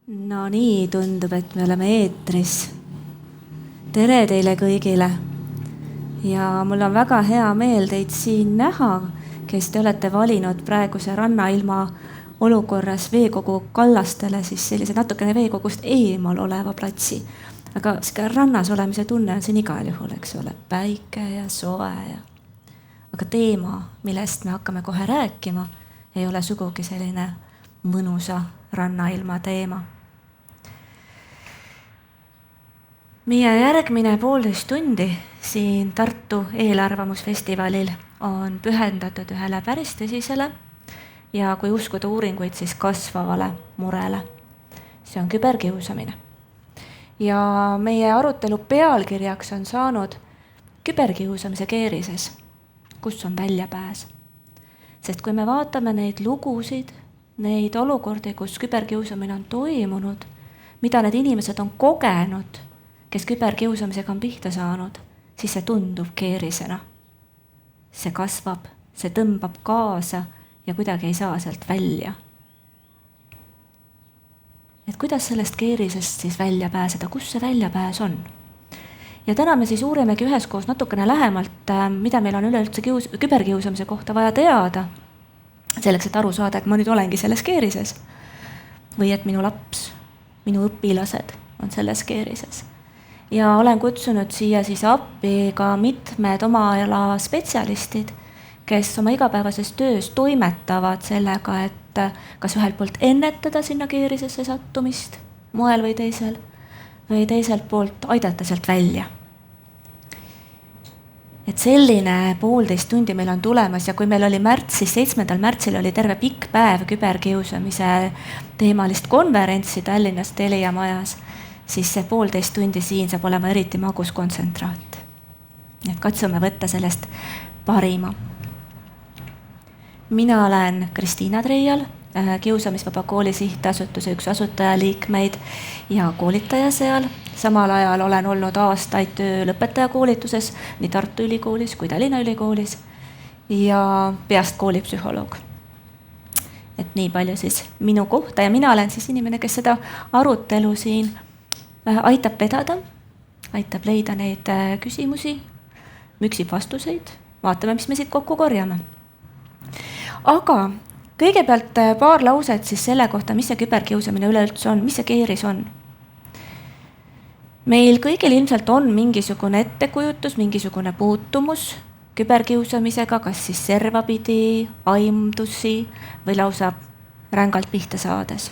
No nii, tundub, et me oleme eetris. Tere teile kõigile. Ja mul on väga hea meel teid siin näha, kes te olete valinud praeguse rannailma olukorras veekogu kallastele siis sellise natukene veekogust eemal oleva platsi. Aga see rannas olemise tunne on siin igal juhul, eks ole, päike ja soe ja. Aga teema, millest me hakkame kohe rääkima, ei ole sugugi selline mõnusa rannailma teema. Meie järgmine 1,5 tundi siin Tartu eelarvamusfestivalil on pühendatud ühele päris tõsisele ja kui uskuda uuringuid, siis kasvavale murele. See on küberkiusamine. Ja meie arutelu pealkirjaks on saanud küberkiusamise keerises, kus on väljapääs. Sest kui me vaatame neid lugusid, neid olukordi, kus küberkiusamine on toimunud, mida need inimesed on kogenud, kes küberkiusamisega on pihta saanud, siis see tundub keerisena. See kasvab, see tõmbab kaasa ja kuidagi ei saa sealt välja. Et kuidas sellest keerisest siis välja pääseda, kus see väljapääs on? Ja täna me siis uurimegi üheskoos natukene lähemalt, mida meil on üleüldse küberkiusamise kohta vaja teada, selleks, et aru saada, et ma nüüd olengi selles keerises või et minu laps, minu õpilased on selles keerises. Ja olen kutsunud siia siis appi ka mitmed oma ala spetsialistid, kes oma igapäevases töös toimetavad sellega, et kas ühelt poolt ennetada sinna keerisesse sattumist moel või teiselt poolt aidata sealt välja. Et selline 1,5 tundi meil on tulemas ja kui meil oli märtsis, 7. märtsil oli terve pikk päev küberkiusamise teemalist konverentsi Tallinnas Telia majas, siis see 1,5 tundi siin saab olema eriti magus kontsentraat. Et katsume võtta sellest parima. Mina olen Kristiina Treial, Kiusamisvaba Kooli Sihtasutuse üks asutajaliikmeid ja koolitaja seal. Samal ajal olen olnud aastaid tööl õpetajakoolituses nii Tartu Ülikoolis kui Tallinna Ülikoolis ja peast koolipsühholoog. Et nii palju siis minu kohta ja mina olen siis inimene, kes seda arutelu siin aitab vedada, aitab leida neid küsimusi, müksib vastuseid, vaatame, mis me siit kokku korjame. Aga kõigepealt paar lauset siis selle kohta, mis see küberkiusamine üleüldse on, mis see keeris on. Meil kõigil ilmselt on mingisugune ettekujutus, mingisugune puutumus küberkiusamisega, kas siis servapidi, aimdusi või lausa rängalt pihta saades.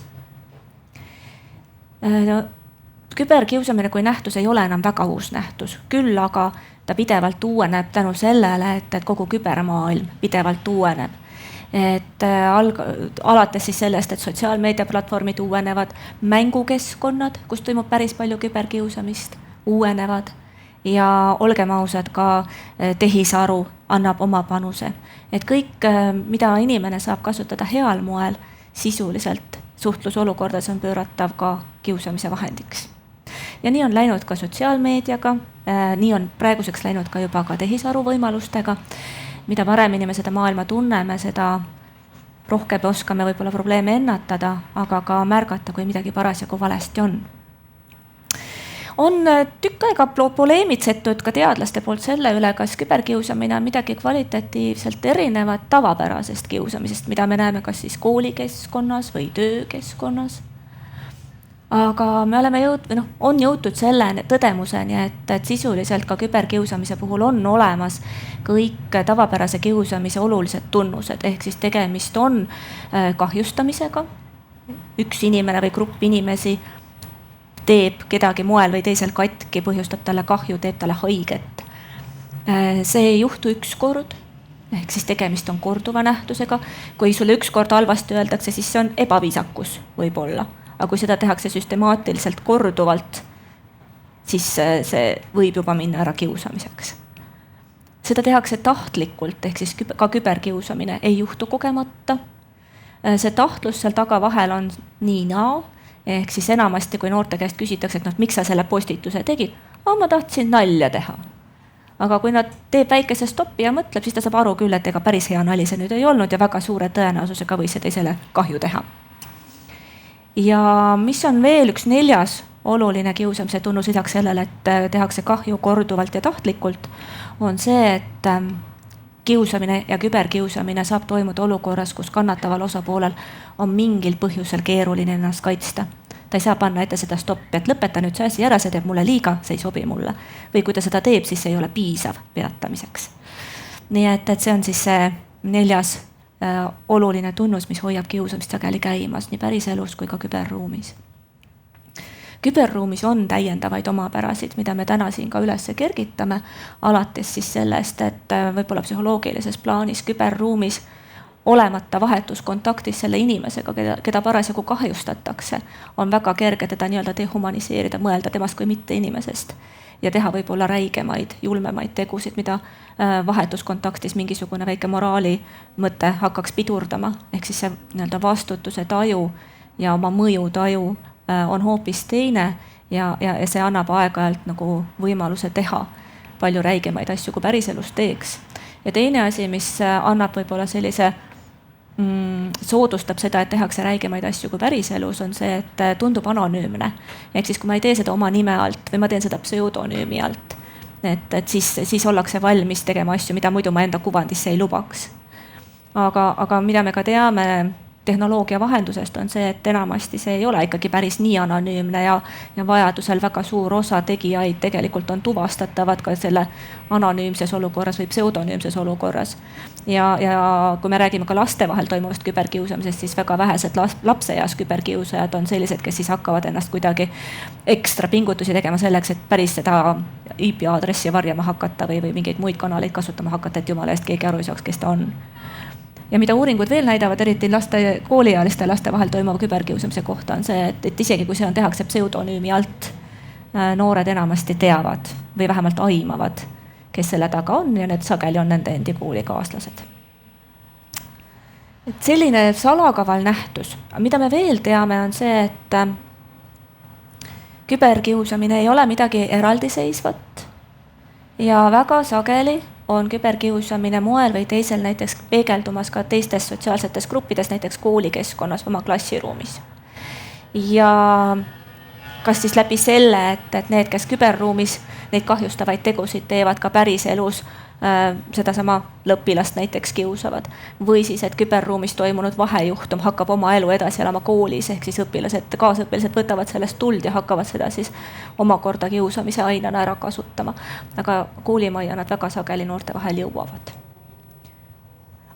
Küberkiusamine kui nähtus ei ole enam väga uus nähtus, küll aga ta pidevalt uueneb tänu sellele, et kogu kübermaailm pidevalt uueneb. Et alates siis sellest, et sotsiaalmeediaplatvormid uuenevad, mängukeskkonnad, kus toimub päris palju küberkiusamist, uuenevad ja olgem ausad, ka tehisaru annab oma panuse. Et kõik, mida inimene saab kasutada heal moel, sisuliselt suhtlusolukordades on pööratav ka kiusamise vahendiks. Ja nii on läinud ka sotsiaalmeediaga, nii on praeguseks läinud ka juba ka tehisaru võimalustega. Mida paremini me seda maailma tunneme, seda rohkem oskame võib-olla probleeme ennatada, aga ka märgata, kui midagi parasjagu valesti on. On tükk aega poleemitsetud ka teadlaste poolt selle üle, kas küberkiusamine on midagi kvalitatiivselt erinevat tavapärasest kiusamisest, mida me näeme kas siis koolikeskkonnas või töökeskkonnas. Aga me oleme on jõutud selle tõdemuseni, et sisuliselt ka küberkiusamise puhul on olemas kõik tavapärase kiusamise olulised tunnused, ehk siis tegemist on kahjustamisega. Üks inimene või grupp inimesi teeb kedagi moel või teisel katki, põhjustab talle kahju, teeb talle haiget. See ei juhtu üks kord, ehk siis tegemist on korduva nähtusega. Kui sulle üks kord halvasti öeldakse, siis see on ebaviisakus võib-olla. Aga kui seda tehakse süstemaatiliselt korduvalt, siis see võib juba minna ära kiusamiseks. Seda tehakse tahtlikult, ehk siis ka küberkiusamine ei juhtu kogemata. See tahtlus seal taga vahel on nii-naa, ehk siis enamasti, kui noorte käest küsitakse, et miks sa selle postituse tegid, ma tahtsin nalja teha. Aga kui nad teeb väikese stoppi ja mõtleb, siis ta saab aru küll, et ega päris hea nali see nüüd ei olnud ja väga suure tõenäosusega võis see teisele kahju teha. Ja mis on veel üks 4. oluline kiusamise tunnus lisaks sellele, et tehakse kahju korduvalt ja tahtlikult, on see, et kiusamine ja küberkiusamine saab toimuda olukorras, kus kannataval osapoolel on mingil põhjusel keeruline ennast kaitsta. Ta ei saa panna ette seda stoppi, et lõpeta nüüd see asi ära, see teeb mulle liiga, see ei sobi mulle. Või kui ta seda teeb, siis see ei ole piisav peatamiseks. Nii et see on siis see 4. oluline tunnus, mis hoiab kiusamist sageli käimas nii päriselus kui ka küberruumis. Küberruumis on täiendavaid omapärasid, mida me täna siin ka üles kergitame, alates siis sellest, et võib-olla psühholoogilises plaanis küberruumis olemata vahetuskontaktis selle inimesega, keda parasjagu kahjustatakse, on väga kerge teda nii-öelda dehumaniseerida, mõelda temast kui mitte inimesest ja teha võib-olla räigemaid, julmemaid tegusid, mida vahetuskontaktis mingisugune väike moraali mõte hakkaks pidurdama. Ehk siis see nii-öelda vastutuse taju ja oma mõju taju on hoopis teine ja see annab aeg-ajalt nagu võimaluse teha palju räigemaid asju, kui päriselus teeks. Ja teine asi, mis annab võib-olla sellise soodustab seda, et tehakse räigemaid asju kui päriselus, on see, et tundub anonüümne. Ehk siis, kui ma ei tee seda oma nime alt või ma teen seda pseudonüümi alt, et siis ollakse valmis tegema asju, mida muidu ma enda kuvandisse ei lubaks. Aga mida me ka teame tehnoloogia vahendusest, on see, et enamasti see ei ole ikkagi päris nii anonüümne ja vajadusel väga suur osa tegijaid tegelikult on tuvastatavad ka selle anonüümses olukorras või pseudonüümses olukorras. Ja kui me räägime ka laste vahel toimuvast küberkiusamisest, siis väga vähesed lapseeas küberkiusajad on sellised, kes siis hakkavad ennast kuidagi ekstra pingutusi tegema selleks, et päris seda IP aadressi varjama hakata või mingeid muid kanaleid kasutama hakata, et jumala eest keegi aru ei saaks, kes ta on. Ja mida uuringud veel näidavad, eriti kooliealiste laste vahel toimuva küberkiusamise kohta, on see, et isegi kui see tehakse pseudonüümi alt, noored enamasti teavad või vähemalt aimavad, kes selle taga on ja need sageli on nende endi koolikaaslased. Et selline salakaval nähtus, mida me veel teame, on see, et küberkiusamine ei ole midagi eraldiseisvat ja väga sageli on küberkiusamine moel või teisel näiteks peegeldumas ka teistes sotsiaalsetes gruppides, näiteks koolikeskkonnas, oma klassiruumis. Ja kas siis läbi selle, et need, kes küberruumis neid kahjustavaid tegusid teevad, ka päriselus sedasama õpilast näiteks kiusavad. Või siis, et küberruumis toimunud vahejuhtum hakkab oma elu edasi elama koolis, ehk siis kaasõpilased võtavad sellest tuld ja hakkavad seda siis omakorda kiusamise ainena ära kasutama. Aga koolimajja nad väga sageli noorte vahel jõuavad.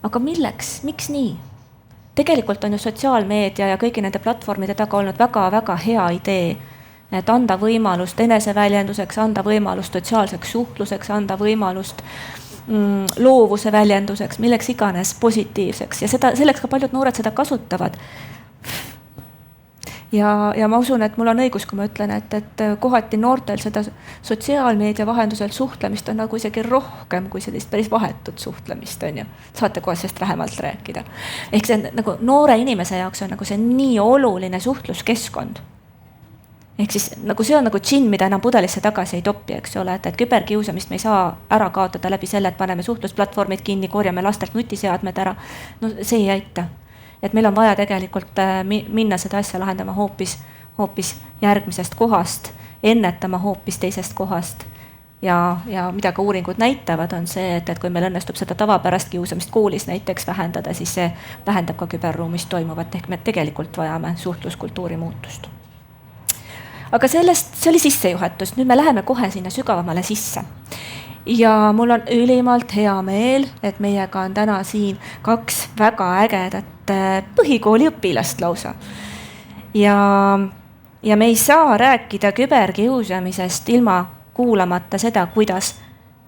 Aga milleks? Miks nii? Tegelikult on ju sotsiaalmeedia ja kõigi nende platvormide taga olnud väga-väga hea idee, et anda võimalust eneseväljenduseks, anda võimalust sotsiaalseks suhtluseks, anda võimalust loovuse väljenduseks, milleks iganes positiivseks ja selleks ka paljud noored seda kasutavad. Ja ma usun, et mul on õigus, kui ma ütlen, et kohati noortel seda sotsiaalmeedia vahendusel suhtlemist on nagu isegi rohkem kui sellist päris vahetut suhtlemist, on ju. Saate kohe sellest vähemalt rääkida. Ehk see on nagu noore inimese jaoks on nagu see nii oluline suhtluskeskkond. Ehk siis nagu see on nagu džinn, mida enam pudelisse tagasi ei topi, eks ole, et küberkiusamist me ei saa ära kaotada läbi selle, et paneme suhtlusplatvormid kinni, korjame lastelt nutiseadmed ära. No see ei aita. Et meil on vaja tegelikult minna seda asja lahendama hoopis järgmisest kohast, ennetama hoopis teisest kohast. Ja mida ka uuringud näitavad, on see, et kui meil õnnestub seda tavapärast kiusamist koolis näiteks vähendada, siis see vähendab ka küberruumis toimuvat, ehk me tegelikult vajame suhtluskultuuri muutust. Aga see oli sissejuhatus, nüüd me läheme kohe sinna sügavamale sisse. Ja mul on ülimalt hea meel, et meiega on täna siin 2 väga ägedat põhikooli õpilast lausa. Ja me ei saa rääkida küberkiusamisest ilma kuulamata seda, kuidas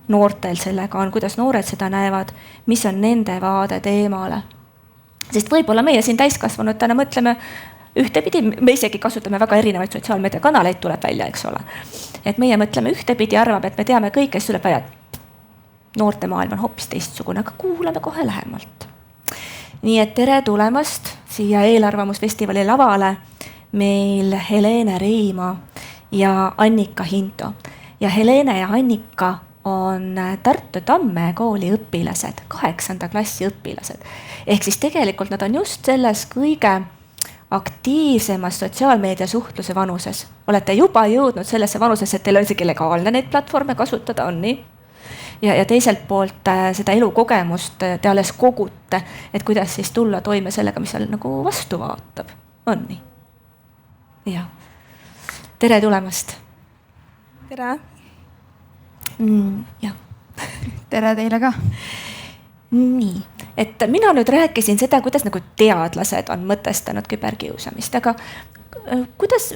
noortel sellega on, kuidas noored seda näevad, mis on nende vaade teemale. Sest võib-olla meie siin täiskasvanud täna mõtleme ühtepidi, me isegi kasutame väga erinevaid sotsiaalmeedia kanaleid, tuleb välja, eks ole. Et meie mõtleme ühtepidi, arvame, et me teame kõik, kes tuleb välja. Noorte maailm on hoopis teistsugune, aga kuulame kohe lähemalt. Nii et tere tulemast siia Eelarvamusfestivali lavale meil Helene Reimaa ja Annika Hinto. Ja Helene ja Annika on Tartu Tamme kooli õpilased, 8. klassi õpilased. Ehk siis tegelikult nad on just selles kõige aktiivsemas sotsiaalmeediasuhtluse vanuses. Olete juba jõudnud sellesse vanusesse, et teil on isegi legaalne neid platvorme kasutada, on nii? Ja teiselt poolt seda elukogemust te alles kogute, et kuidas siis tulla toime sellega, mis seal nagu vastu vaatab, on nii? Jah. Tere tulemast. Tere. Jah. Tere teile ka. Nii, et mina nüüd rääkisin seda, kuidas nagu teadlased on mõtestanud küberkiusamist, aga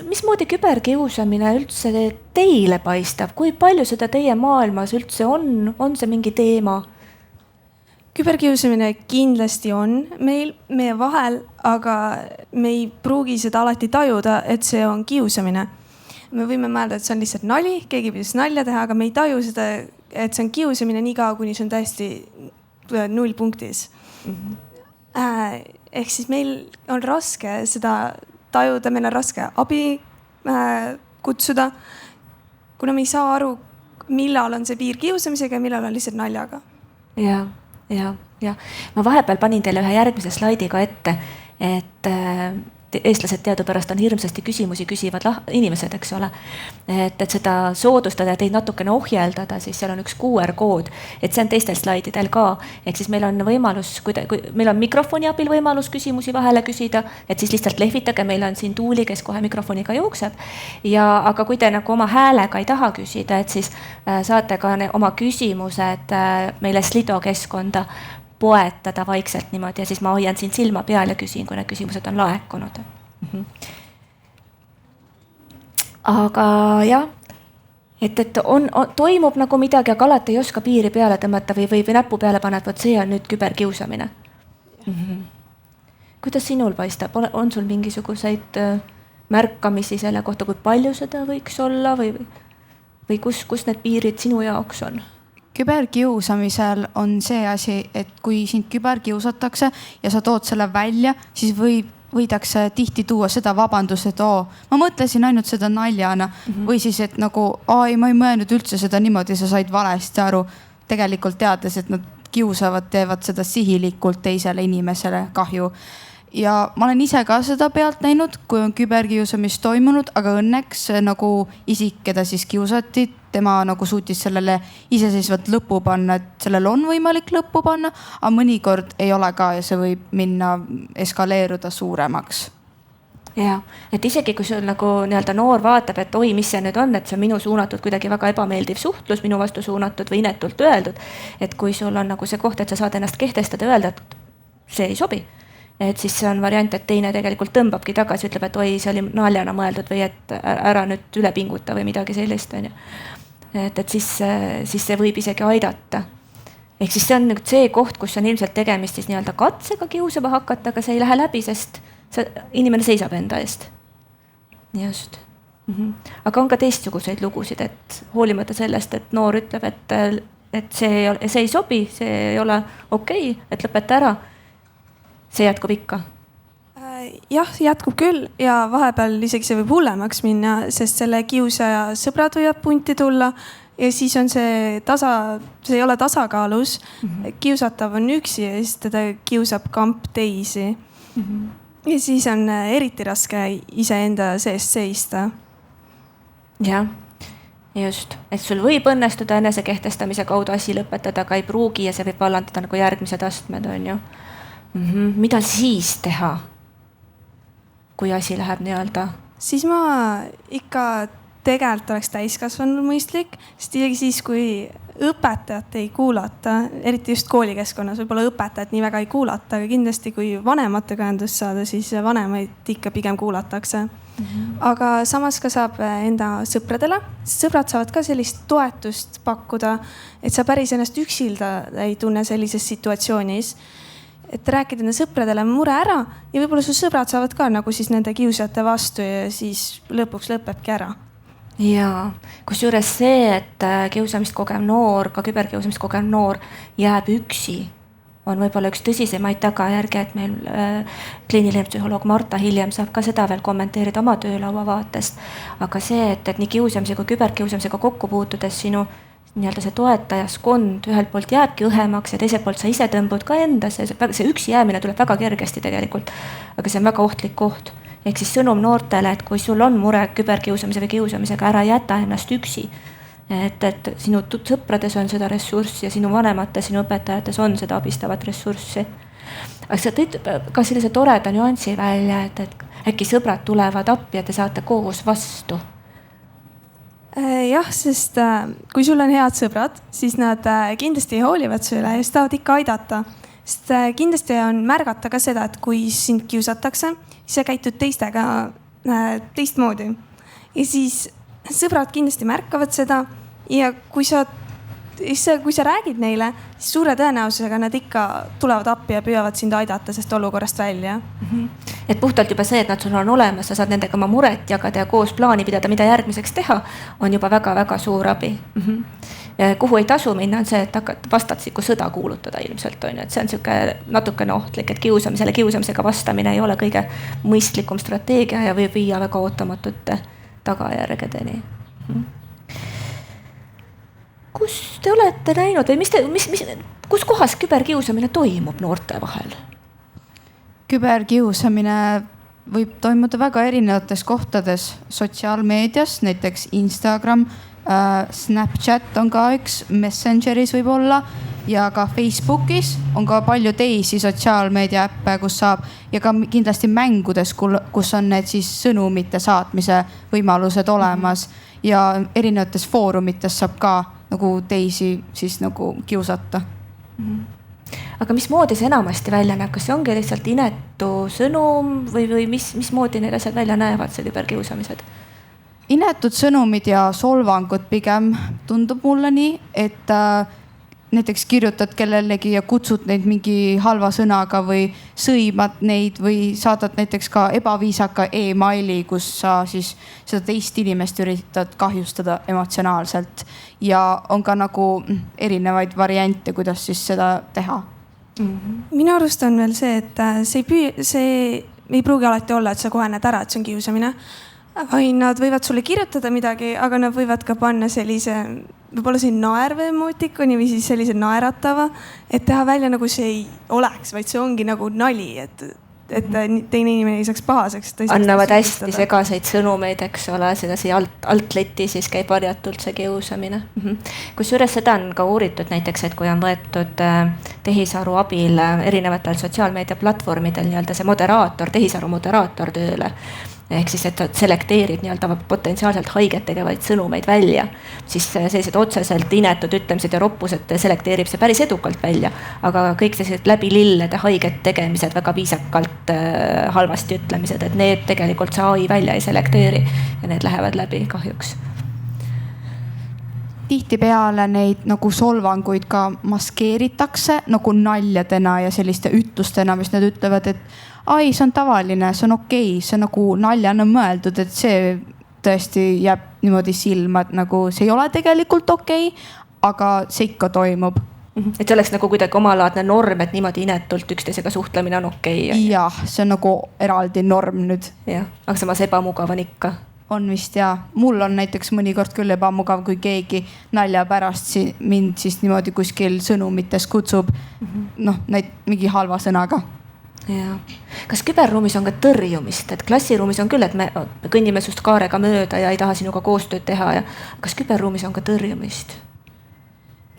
mismoodi küberkiusamine üldse teile paistab? Kui palju seda teie maailmas üldse on see mingi teema? Küberkiusamine kindlasti on meie vahel, aga me ei pruugi seda alati tajuda, et see on kiusamine. Me võime mõelda, et see on lihtsalt nali, keegi pidis nalja teha, aga me ei taju seda, et see on kiusamine nii kaua, kuni see on täiesti 0 punktis. Ehk siis meil on raske seda tajuda, meil on raske abi kutsuda, kuna me ei saa aru, millal on see piir kiusamisega ja millal on lihtsalt naljaga. Ja. Ma vahepeal panin teile ühe järgmise slaidi ka ette, et eestlased teadupärast on hirmsasti küsimusi küsivad inimesed, eks ole. Et seda soodustada ja teid natukene ohjeldada, siis seal on üks QR-kood, et see on teistel slaididel ka. Ehk siis meil on võimalus, meil on mikrofoni abil võimalus küsimusi vahele küsida, et siis lihtsalt lehvitage, meil on siin Tuuli, kes kohe mikrofoniga jookseb. Aga kui te nagu oma häälega ei taha küsida, et siis saate ka oma küsimused meile Slido keskkonda poetada vaikselt niimoodi ja siis ma hoian siin silma peal ja küsin, kui need küsimused on laekunud. Aga jah, et toimub nagu midagi, aga alati ei oska piiri peale tõmmata või näpu peale paned, võt see on nüüd küberkiusamine. Kuidas sinul paistab? On sul mingisuguseid märkamisi selle kohta, kui palju seda võiks olla või kus need piirid sinu jaoks on? Küberkiusamisel on see asi, et kui sind küberkiusatakse ja sa tood selle välja, siis võidakse tihti tuua seda vabandust, et ma mõtlesin ainult seda naljana või siis, et nagu ma ei mõelnud üldse seda niimoodi, sa said valesti aru. Tegelikult teades, et nad kiusavad, teevad seda sihilikult teisele inimesele kahju. Ja ma olen ise ka seda pealt näinud, kui on küberkiusamist toimunud, aga õnneks nagu isik, keda siis kiusati, tema nagu suutis sellele iseseisvalt lõppu panna, et sellel on võimalik lõppu panna, aga mõnikord ei ole ka ja see võib minna eskaleeruda suuremaks. Ja, et isegi kui sul nagu nii-öelda noor vaatab, et oi, mis see nüüd on, et see on minu suunatud kuidagi väga ebameeldiv suhtlus, minu vastu suunatud või inetult öeldud, et kui sul on nagu see koht, et sa saad ennast kehtestada ja öelda, et see ei sobi, et siis see on variant, et teine tegelikult tõmbabki tagasi, ütleb, et oi, see oli naljana mõeldud või et ära nüüd üle pinguta või midagi sellist. Et siis see võib isegi aidata. Ehk siis see on nüüd see koht, kus on ilmselt tegemist siis nii-öelda katsega kiusama hakata, aga see ei lähe läbi, sest inimene seisab enda eest. Just. Aga on ka teistsuguseid lugusid, et hoolimata sellest, et noor ütleb, et see ei sobi, see ei ole okei, et lõpeta ära. See jätkub ikka? Jah, jätkub küll ja vahepeal isegi see võib hullemaks minna, sest selle kiusaja sõbrad võivad punti tulla ja siis on see ei ole tasakaalus. Kiusatav on üksi ja siis teda kiusab kamp teisi. Ja siis on eriti raske iseenda seest seista. Jah, just. Et sul võib õnnestuda enese kehtestamise kaudu asi lõpetada, aga ei pruugi ja see võib vallandada nagu järgmised astmed, on ju. Mida siis teha, kui asi läheb nii-öelda? Siis ma ikka tegelikult oleks täiskasvanul mõistlik, sest isegi siis, kui õpetajat ei kuulata, eriti just koolikeskkonnas, võib-olla õpetajat nii väga ei kuulata, aga kindlasti kui vanematega ühendust saada, siis vanemaid ikka pigem kuulatakse. Aga samas ka saab enda sõpradele, sõbrad saavad ka sellist toetust pakkuda, et sa päris ennast üksilda ei tunne sellises situatsioonis. Et rääkida enda sõpradele mure ära ja võib-olla su sõbrad saavad ka nagu siis nende kiusajate vastu ja siis lõpuks lõpebki ära. Ja kus juures see, et kiusamist kogev noor, ka küberkiusamist kogev noor jääb üksi, on võib-olla üks tõsisemaid tagajärgi, et meil kliiniline psühholoog Marta hiljem saab ka seda veel kommenteerida oma töölaua vaatest. Aga see, et nii kiusamise kui küberkiusamisega kokku puutudes sinu nii-öelda see toetajaskond ühelt poolt jääbki õhemaks ja teiselt poolt sa ise tõmbud ka endasse. See üksi jäämine tuleb väga kergesti tegelikult, aga see on väga ohtlik koht. ehk siis sõnum noortele, et kui sul on mure küberkiusamise või kiusamisega, ära jäta ennast üksi. Et sinu sõprades on seda ressurssi ja sinu vanemates, sinu õpetajates on seda abistavat ressurssi. Aga sa tõid ka sellise toreda nüansi välja, et äkki sõbrad tulevad appi ja te saate koos vastu. Jah, sest kui sul on head sõbrad, siis nad kindlasti hoolivad su üle ja tahavad ikka aidata. Sest kindlasti on märgata ka seda, et kui sind kiusatakse, siis sa käitud teistega teistmoodi. Ja siis sõbrad kindlasti märkavad seda ja kui sa räägid neile, siis suure tõenäosusega nad ikka tulevad appi ja püüavad sind aidata sellest olukorrast välja. Et puhtalt juba see, et nad sul on olemas, sa saad nendega oma muret jagada ja koos plaani pidada, mida järgmiseks teha, on juba väga-väga suur abi. Kuhu ei tasu minna, on see, et hakkad vastastikku sõda kuulutada ilmselt on ju, et see on siuke natukene ohtlik, et kiusamisega vastamine ei ole kõige mõistlikum strateegia ja võib viia väga ootamatute tagajärgedeni. Kus te olete näinud või kus kohas küberkiusamine toimub noorte vahel? Küberkiusamine võib toimuda väga erinevates kohtades sotsiaalmeedias, näiteks Instagram, Snapchat on ka üks, Messengeris võib olla ja ka Facebookis on ka palju teisi sotsiaalmeedia äppe, kus saab ja ka kindlasti mängudes, kus on need siis sõnumite saatmise võimalused olemas ja erinevates foorumites saab ka nagu teisi siis nagu kiusata. Aga mismoodi see enamasti välja näeb, kas see ongi lihtsalt inetu sõnum või mismoodi need asjad välja näevad, see küberkiusamised? Inetud sõnumid ja solvangud pigem tundub mulle nii, et näiteks kirjutad kellelegi ja kutsud neid mingi halva sõnaga või sõimad neid või saadad näiteks ka ebaviisaka e-maili, kus sa siis seda teist inimest üritad kahjustada emotsionaalselt ja on ka nagu erinevaid variante, kuidas siis seda teha. Minu arust on veel see, et see ei pruugi alati olla, et sa kohe näed ära, et see on kiusamine. Või nad võivad sulle kirjutada midagi, aga nad võivad ka panna sellise, võib-olla see naerve emotikoni või siis sellise naeratava, et teha välja nagu see ei oleks, vaid see ongi nagu nali, et teine inimene ei saaks pahaseks. Annavad hästi segaseid sõnumeid, eks ole, seda siia altleti siis käib varjatult see kiusamine. Kusjuures seda on ka uuritud näiteks, et kui on võetud tehisaru abil erinevatel sotsiaalmeedia platvormidel nii-öelda see tehisaru moderaator tööle, ehk siis, et selekteerid nii-öelda potentsiaalselt haiget tegevaid sõnumeid välja, siis sellised otseselt inetud ütlemised ja roppused selekteerib see päris edukalt välja, aga kõik sellised läbi lillede haiget tegemised, väga viisakalt halvasti ütlemised, et need tegelikult see AI välja ei selekteeri ja need lähevad läbi kahjuks. Tihtipeale neid nagu solvanguid ka maskeeritakse nagu naljadena ja selliste ütlustena, mis nad ütlevad, et ai, see on tavaline, see on okei, see on nagu naljana mõeldud, et see tõesti jääb niimoodi silma, et nagu see ei ole tegelikult okei, aga see ikka toimub. Et see oleks nagu kuidagi omalaadne norm, et niimoodi inetult üksteisega suhtlemine on okei. Jah, see on nagu eraldi norm nüüd. Jah, aga samas ebamugav on ikka. On vist ja. Mul on näiteks mõnikord küll ebamugav, kui keegi nalja pärast mind siis niimoodi kuskil sõnumites kutsub, mingi halva sõnaga. Ja. Kas küberruumis on ka tõrjumist, et klassiruumis on küll, et me kõnnime sust kaarega mööda ja ei taha sinuga koostööd teha ja kas küberruumis on ka tõrjumist?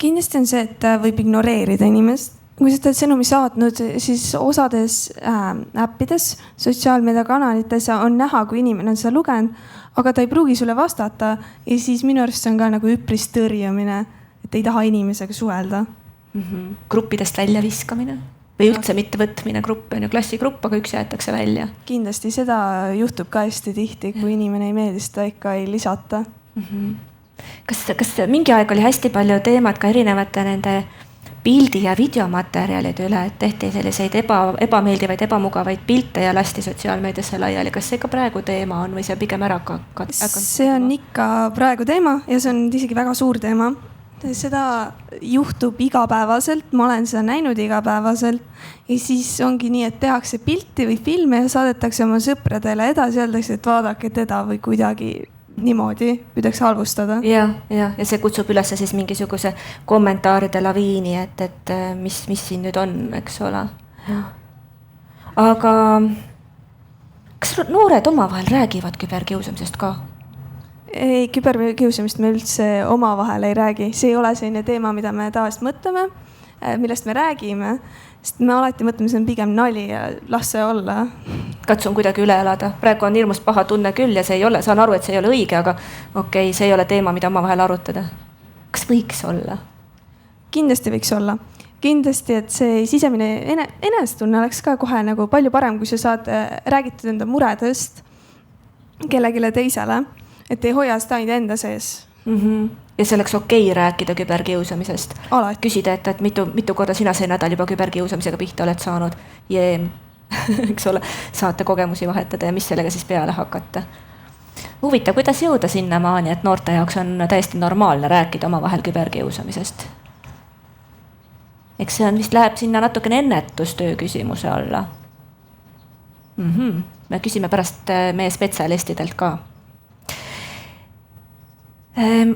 Kindlasti on see, et võib ignoreerida inimest. Kui sa oled sõnumi saatnud, siis osades äppides, sotsiaalmeediakanalites on näha, kui inimene on seda lugenud, aga ta ei pruugi sulle vastata ja siis minu arust on ka nagu üpris tõrjumine, et ei taha inimesega suhelda. Gruppidest välja viskamine või üldse mitte võtmine gruppi on ju klassigrupp, aga üks jäetakse välja. Kindlasti seda juhtub ka hästi tihti, kui inimene ei meeldi, seda ikka ei lisata. Kas mingi aeg oli hästi palju teemad ka erinevate nende pildi ja videomaterjalide üle, et tehti selliseid ebameeldivaid, ebamugavaid pilte ja lasti sotsiaalmeediasse laiali. Kas see ka praegu teema on või see pigem ära hakanud? See on ikka praegu teema ja see on isegi väga suur teema. Seda juhtub igapäevaselt, ma olen seda näinud igapäevaselt ja siis ongi nii, et tehakse pilti või filme ja saadetakse oma sõpradele edasi, öeldakse, et vaadake teda või kuidagi niimoodi püüdaks halvustada. Ja see kutsub üles siis mingisuguse kommentaaride laviini, et mis siin nüüd on, eks ole. Aga kas kas noored omavahel räägivad küberkiusamisest ka? Ei, küberkiusamist me üldse omavahel ei räägi. See ei ole selline teema, mida me tavaliselt mõtleme, millest me räägime, sest me alati mõtleme, see on pigem nali ja las see olla. Katsun kuidagi üle elada. Praegu on hirmust paha tunne küll ja see ei ole, saan aru, et see ei ole õige, aga okei, see ei ole teema, mida omavahel arutada. Kas võiks olla? Kindlasti võiks olla. Kindlasti, et see sisemine enesetunne oleks ka kohe nagu palju parem, kui sa saad räägitud enda muredest kellegile teisele. Et ei hoia seda ainult enda sees. Ja see oleks okei rääkida küberkiusamisest. Alati. Küsida, et mitu korda sina see nädal juba küberkiusamisega pihta oled saanud. Eks ole, saate kogemusi vahetada ja mis sellega siis peale hakata. Huvitav, kuidas jõuda sinna maani, et noorte jaoks on täiesti normaalne rääkida omavahel küberkiusamisest? Eks see on vist läheb sinna natukene ennetustöö küsimuse alla. Me küsime pärast meie spetsialistidelt ka.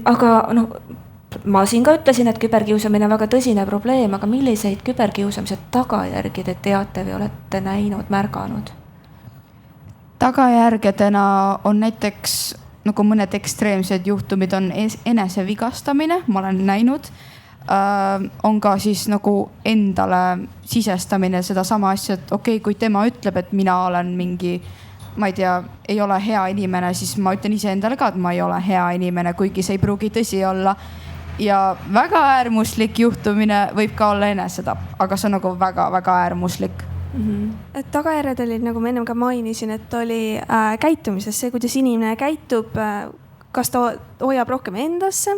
Aga ma siin ka ütlesin, et küberkiusamine on väga tõsine probleem, aga milliseid küberkiusamise tagajärgi te teate või olete näinud, märganud? Tagajärgedena on näiteks nagu mõned ekstreemsed juhtumid on enesevigastamine, ma olen näinud. On ka siis nagu endale sisestamine seda sama asja, et okei, kui tema ütleb, et mina olen mingi ma ei tea, ei ole hea inimene, siis ma ütlen ise endale ka, et ma ei ole hea inimene, kuigi see ei pruugi tõsi olla. Ja väga äärmuslik juhtumine võib ka olla enesetapp, aga see on nagu väga-väga äärmuslik. Et tagajärjed olid, nagu ma ennem ka mainisin, et oli käitumises see, kuidas inimene käitub, kas ta hoiab rohkem endasse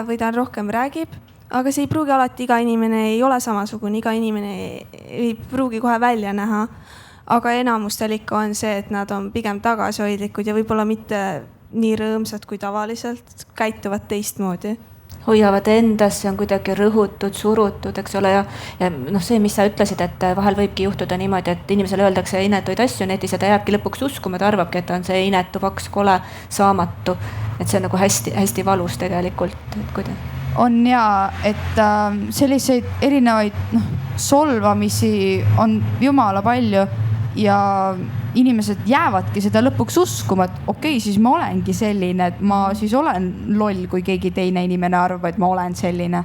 või ta rohkem räägib. Aga see ei pruugi alati, iga inimene ei ole samasugune, iga inimene ei pruugi kohe välja näha. Aga enamustel ikka on see, et nad on pigem tagasihoidlikud ja võib-olla mitte nii rõõmsad kui tavaliselt, käituvad teistmoodi. Hoiavad endasse, on kuidagi rõhutud, surutud, eks ole. Ja see, mis sa ütlesid, et vahel võibki juhtuda niimoodi, et inimesele öeldakse inetuid asju netis ja ta jääbki lõpuks uskuma, ta arvabki, et on see inetu, paks, kole, saamatu. Et see on nagu hästi valus tegelikult. On ja, et selliseid erinevaid solvamisi on jumala palju. Ja inimesed jäävadki seda lõpuks uskuma, et okei, siis ma olengi selline, et ma siis olen loll, kui keegi teine inimene arvab, et ma olen selline.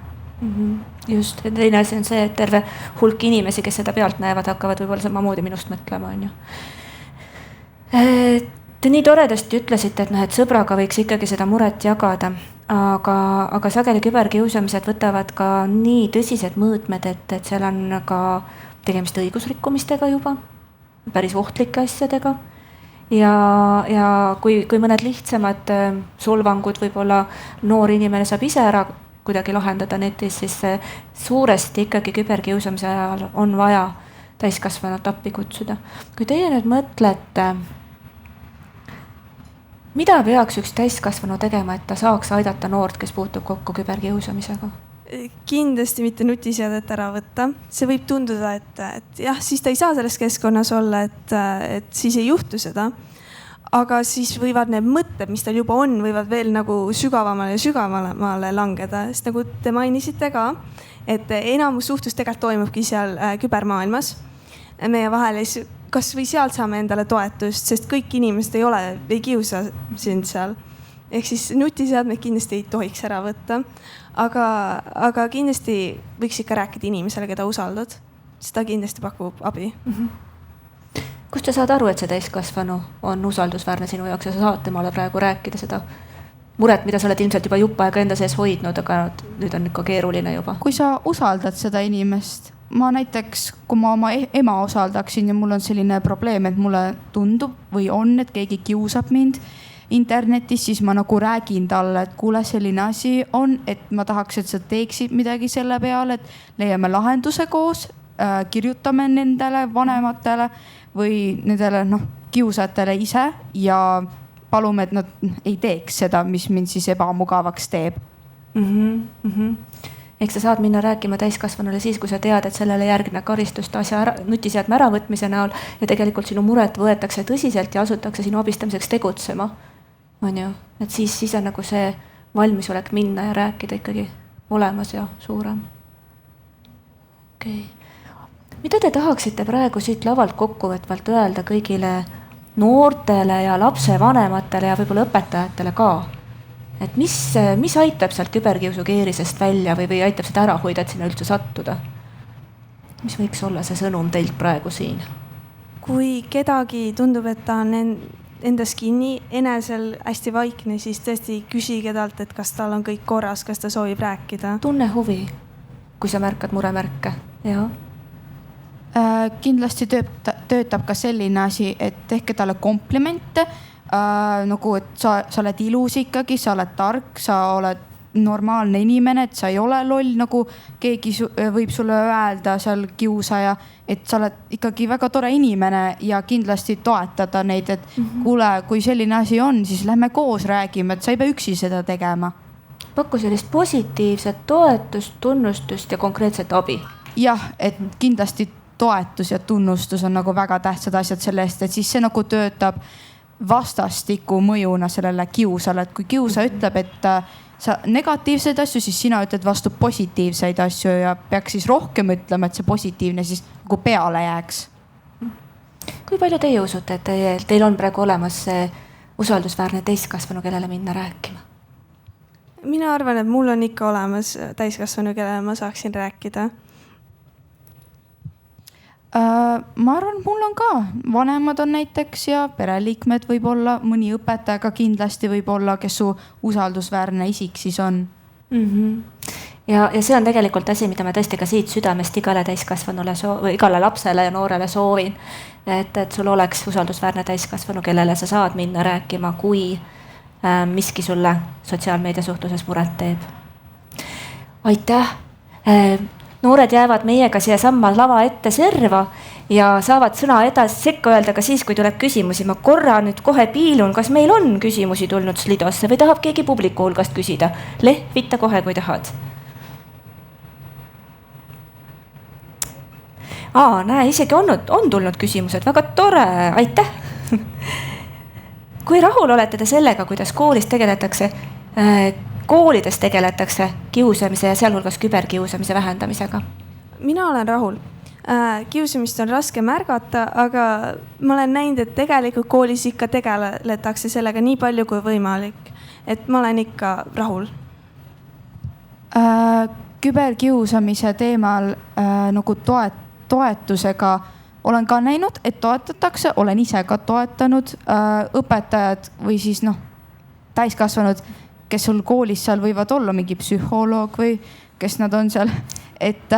Just, teine asi on see, et terve hulk inimesi, kes seda pealt näevad, hakkavad võib-olla samamoodi minust mõtlema. Te nii toredasti ütlesite, et sõbraga võiks ikkagi seda muret jagada, aga sageli küberkiusamised võtavad ka nii tõsised mõõtmed, et seal on ka tegemist õigusrikkumistega juba. Päris ohtlike asjadega ja kui mõned lihtsamad solvangud võib-olla noor inimene saab ise ära kuidagi lahendada netis, siis suuresti ikkagi küberkiusamise ajal on vaja täiskasvanud appi kutsuda. Kui teie nüüd mõtlete, mida peaks üks täiskasvanu tegema, et ta saaks aidata noort, kes puutub kokku küberkiusamisega? Kindlasti mitte nutiseadet ära võtta. See võib tunduda, et jah, siis ta ei saa selles keskkonnas olla, et siis ei juhtu seda. Aga siis võivad need mõtted, mis tal juba on, võivad veel nagu sügavamale ja sügavamale langeda. Sest nagu te mainisite ka, et enamus suhtlus tegelikult toimubki seal kübermaailmas meie vahel. Kas või sealt saame endale toetust, sest kõik inimesed ei kiusa sind seal. Ehk siis nutiseadmed kindlasti ei tohiks ära võtta. Aga kindlasti võiks ikka rääkida inimesele, keda usaldad. Seda kindlasti pakub abi. Kust sa saad aru, et see täiskasvanu on usaldusväärne sinu jaoks ja sa saad temale praegu rääkida seda muret, mida sa oled ilmselt juba jupp aega enda sees hoidnud, aga nüüd on ikka keeruline juba? Kui sa usaldad seda inimest, ma näiteks, kui ma oma ema usaldaksin ja mul on selline probleem, et mulle tundub või on, et keegi kiusab mind internetis, siis ma nagu räägin talle, et kuule, selline asi on, et ma tahaks, et sa teeksid midagi selle peale, et leiame lahenduse koos, kirjutame nendele vanematele või nendele kiusajatele ise ja palume, et nad ei teeks seda, mis mind siis ebamugavaks teeb. Eks sa saad minna rääkima täiskasvanule siis, kui sa tead, et sellele järgneb karistust nutiseadme äravõtmise näol ja tegelikult sinu muret võetakse tõsiselt ja asutakse sinu abistamiseks tegutsema. Et siis on nagu see valmisolek minna ja rääkida ikkagi olemas ja suurem. Okei. Mida te tahaksite praegu siit lavalt kokkuvõtvalt öelda kõigile noortele ja lapsevanematele ja võib-olla õpetajatele ka. Et mis aitab sealt küberkiusukeerisest välja või aitab seda ära hoida, et sinna üldse sattuda? Mis võiks olla see sõnum teilt praegu siin? Kui kedagi tundub, et ta on endas kinni, enesel hästi vaikne, siis tõesti küsige talt, et kas tal on kõik korras, kas ta soovib rääkida. Tunne huvi, kui sa märkad muremärke. Ja. Kindlasti töötab ka selline asi, et tehke talle komplimente, nagu et sa oled ilus ikkagi, sa oled tark, sa oled normaalne inimene, et sa ei ole loll, nagu keegi võib sulle öelda seal kiusaja, et sa oled ikkagi väga tore inimene ja kindlasti toetada neid, et kuule, kui selline asi on, siis lähme koos räägime, et sa ei pea üksi seda tegema. Pakku sellist positiivset toetust, tunnustust ja konkreetset abi. Jah, et kindlasti toetus ja tunnustus on nagu väga tähtsad asjad selle eest, et siis see nagu töötab vastastiku mõjuna sellele kiusale, et kui kiusa ütleb, et sa negatiivseid asju, siis sina ütled vastu positiivseid asju ja peaks siis rohkem ütlema, et see positiivne siis nagu peale jääks. Kui palju teie usute, et teil on praegu olemas see usaldusväärne täiskasvanu, kellele minna rääkima? Mina arvan, et mul on ikka olemas täiskasvanu, kellele ma saaksin rääkida. Ma arvan, mul on ka, vanemad on näiteks ja pereliikmed võib olla, mõni õpetaja ka kindlasti võib olla, kes su usaldusväärne isik siis on. Ja see on tegelikult asi, mida ma tõesti ka siit südamest igale täiskasvanule või igale lapsele ja noorele soovin, et sul oleks usaldusväärne täiskasvanu, kellele sa saad minna rääkima, kui miski sulle sotsiaalmeedia suhtluses muret teeb. Aitäh! Noored jäävad meiega siia samma lava ette serva ja saavad sõna edasi sekka öelda ka siis, kui tuleb küsimusi. Ma korra nüüd kohe piilun, kas meil on küsimusi tulnud Slidosse või tahab keegi publiku hulgast küsida? Lehvita kohe, kui tahad. Näe, isegi on tulnud küsimused. Väga tore, aitäh! Kui rahul olete te sellega, kuidas koolides tegeletakse kiusamise ja sealhulgas küberkiusamise vähendamisega? Mina olen rahul. Kiusamist on raske märgata, aga ma olen näinud, et tegelikult koolis ikka tegeletakse sellega nii palju kui võimalik. Et ma olen ikka rahul. Küberkiusamise teemal nagu toetusega olen ka näinud, et toetatakse, olen ise ka toetanud õpetajad või siis täiskasvanud, kes sul koolis seal võivad olla mingi psühholoog või kes nad on seal, et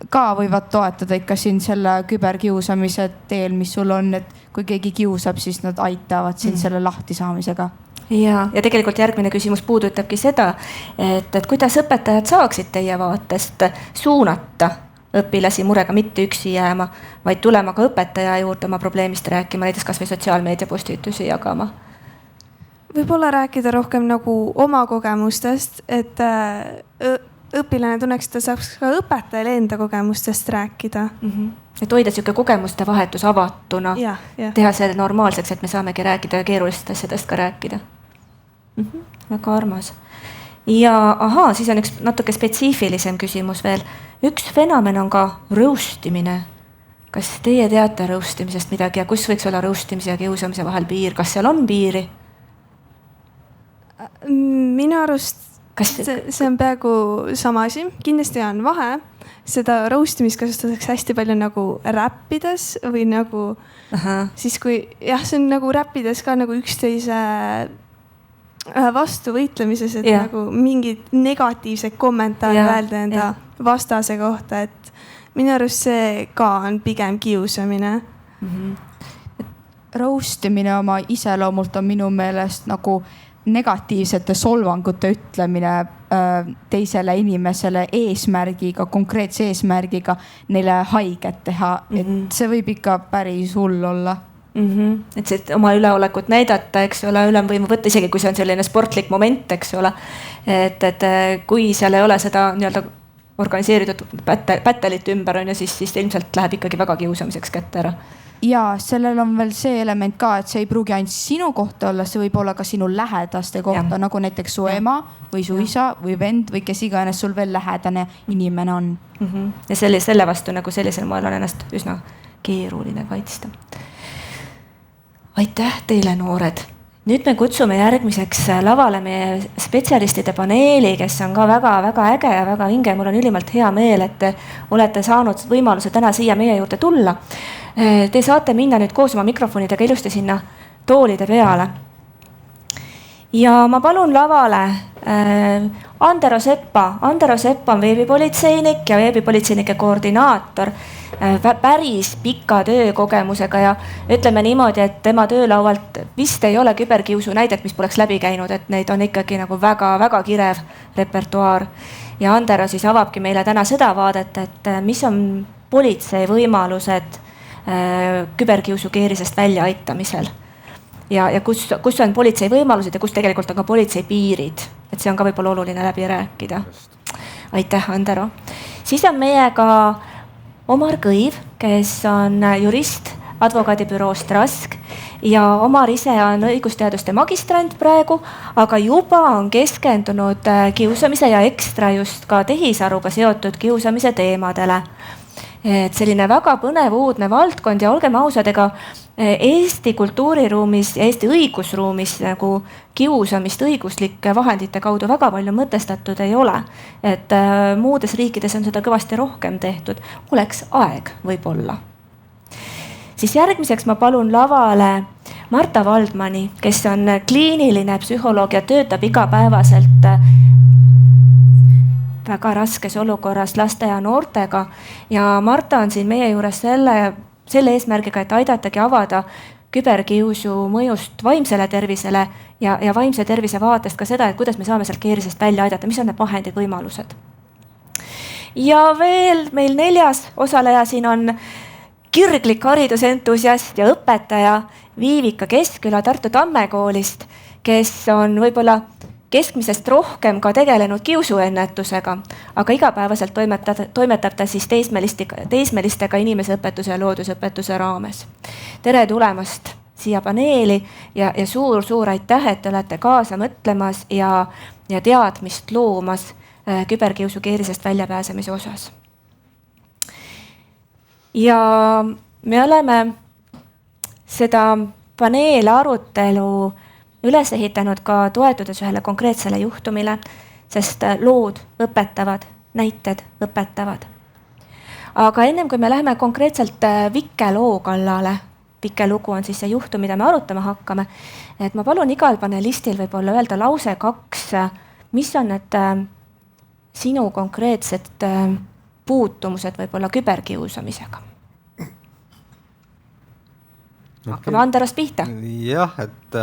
ka võivad toetada ikka siin selle küberkiusamise teel, mis sul on, et kui keegi kiusab, siis nad aitavad sind selle lahti saamisega. Ja tegelikult järgmine küsimus puudutabki seda, et kuidas õpetajad saaksid teie vaatest suunata õpilasi murega mitte üksi jääma, vaid tulema ka õpetaja juurde oma probleemist rääkima, näiteks kas või sotsiaalmeedia postitusi jagama. Võib-olla rääkida rohkem nagu oma kogemustest, et õpilane tunneks, et ta saaks ka õpetajale enda kogemustest rääkida. Et hoida siuke kogemuste vahetus avatuna, teha see normaalseks, et me saamegi rääkida ja keerulistest asjadest ka rääkida. Väga armas. Ja siis on üks natuke spetsiifilisem küsimus veel. Üks fenomen on ka rõustimine. Kas teie teate rõustimisest midagi ja kus võiks olla rõustimise ja kiusamise vahel piir? Kas seal on piiri? Minu arust see on peaaegu sama asi. Kindlasti on vahe. Seda roastimist kasutatakse hästi palju nagu räppides või nagu siis kui see on nagu räppides ka nagu üksteise vastu võitlemises, et nagu mingid negatiivsed kommentaare öelda enda vastase kohta, et minu arust see ka on pigem kiusamine. Roastimine oma iseloomult on minu meelest nagu negatiivsete solvangute ütlemine teisele inimesele eesmärgiga, konkreetse eesmärgiga neile haiget teha, et see võib ikka päris hull olla. Et see oma üleolekut näidata, eks ole, ülemvõimu võtta, isegi kui see on selline sportlik moment, eks ole. Et kui seal ei ole seda nii-öelda organiseeritud pättelit ümber, siis ilmselt läheb ikkagi väga kiusamiseks kätte ära. Ja sellel on veel see element ka, et see ei pruugi ainult sinu kohta olla, see võib olla ka sinu lähedaste kohta, nagu näiteks su ema või su isa või vend või kes iganes sul veel lähedane inimene on. Ja selle vastu nagu sellisel moel on ennast üsna keeruline kaitsta. aitäh teile, noored. Nüüd me kutsume järgmiseks lavale meie spetsialistide paneeli, kes on ka väga-väga äge ja väga vinge. Mul on ülimalt hea meel, et te olete saanud võimaluse täna siia meie juurde tulla. Te saate minna nüüd koos oma mikrofonidega ilusti sinna toolide peale. Ja ma palun lavale Andero Seppa. Andero Sepp on veebipolitseinik ja veebipolitseinike koordinaator. Päris pika töökogemusega ja ütleme niimoodi, et tema töölaualt vist ei ole küberkiusu näidet, mis poleks läbi käinud, et neid on ikkagi nagu väga-väga kirev repertuaar. Ja Andero siis avabki meile täna seda vaadet, et mis on politsei võimalused küberkiusu keerisest välja aitamisel. Ja kus on politsei võimalused ja kus tegelikult on ka politsei piirid. Et see on ka võib-olla oluline läbi rääkida. Aitäh, Andero. Siis on meiega Omar Kõiv, kes on jurist advokaadibüroost Rask ja Omar ise on õigusteaduste magistrant praegu, aga juba on keskendunud kiusamise ja ekstra just ka tehisaruga seotud kiusamise teemadele. Et selline väga põnev uudne valdkond ja olgem ausad, ega Eesti kultuuriruumis ja Eesti õigusruumis nagu kiusamist õiguslike vahendite kaudu väga palju mõtestatud ei ole. Et muudes riikides on seda kõvasti rohkem tehtud. Oleks aeg võib-olla. Siis järgmiseks ma palun lavale Marta Valdmani, kes on kliiniline psühholoog ja töötab igapäevaselt väga raskes olukorras laste ja noortega. Ja Marta on siin meie juures selle eesmärgiga, et aidatagi avada küberkiusu mõjust vaimsele tervisele ja vaimse tervise vaatest ka seda, et kuidas me saame sealt keerisest välja aidata, mis on need vahendid, võimalused. Ja veel meil 4. osaleja siin on kirglik haridusentusiast ja õpetaja Viivika Keskküla Tartu Tammekoolist, kes on võib-olla keskmisest rohkem ka tegelenud kiusuennetusega, aga igapäevaselt toimetab ta siis teismelistega inimeseõpetuse ja loodusõpetuse raames. Tere tulemast siia paneeli ja suur aitäh, et te olete kaasa mõtlemas ja teadmist loomas küberkiusu keerisest väljapääsemise osas. Ja me oleme seda paneeli arutelu üles ehitanud ka toetudes ühele konkreetsele juhtumile, sest lood õpetavad, näited õpetavad. Aga ennem kui me läheme konkreetselt Vikke loo kallale, Vikke lugu on siis see juhtum, mida me arutama hakkame, et ma palun igal panelistil võib-olla öelda lause 2, mis on need sinu konkreetsed puutumused võib-olla küberkiusamisega. Hakkame Anderast pihta. Jah, et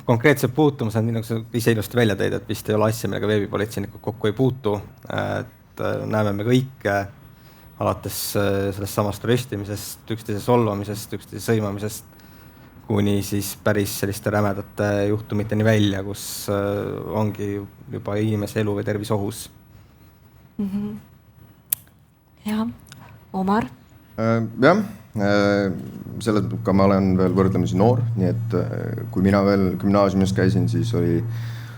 konkreetsed puutumused, nagu sa ise ilusti välja tõid, et vist ei ole asja, millega veebipolitseinikud kokku ei puutu. Et näeme me kõike alates sellest samast röstimisest, üksteise solvamisest, üksteise sõimamisest, kuni siis päris selliste rämedate juhtumiteni välja, kus ongi juba inimese elu või tervis ohus. Ja, Omar? Jah. Sellega ma olen veel võrdlemisi noor, nii et kui mina veel gümnaasiumis käisin, siis oli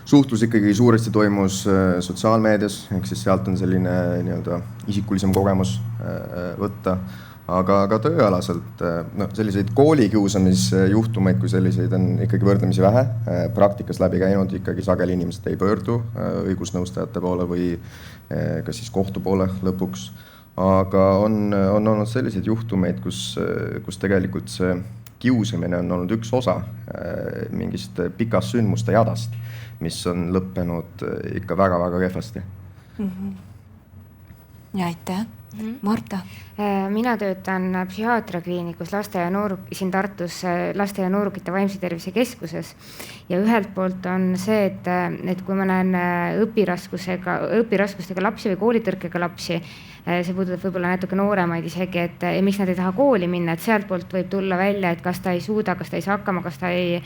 suhtlus ikkagi suuresti toimus sotsiaalmeedias, ehk siis sealt on selline nii-öelda isikulisem kogemus võtta, aga ka tööalaselt selliseid koolikiusamisjuhtumeid kui selliseid on ikkagi võrdlemisi vähe, praktikas läbi käinud, ikkagi sageli inimesed ei pöördu õigusnõustajate poole või ka siis kohtu poole lõpuks. Aga on olnud selliseid juhtumeid, kus tegelikult see kiusamine on olnud üks osa mingist pikast sündmuste jadast, mis on lõppenud ikka väga-väga kehvasti. Ja aitäh. Marta? Mina töötan psühhiaatriakliinikus siin Tartus laste ja noorukite vaimse tervise keskuses ja ühelt poolt on see, et kui ma näen õpiraskustega lapsi või koolitõrkega lapsi, see puudutab võib-olla natuke nooremaid isegi, et miks nad ei taha kooli minna, et sealt poolt võib tulla välja, et kas ta ei suuda, kas ta ei saa hakkama, kas ta ei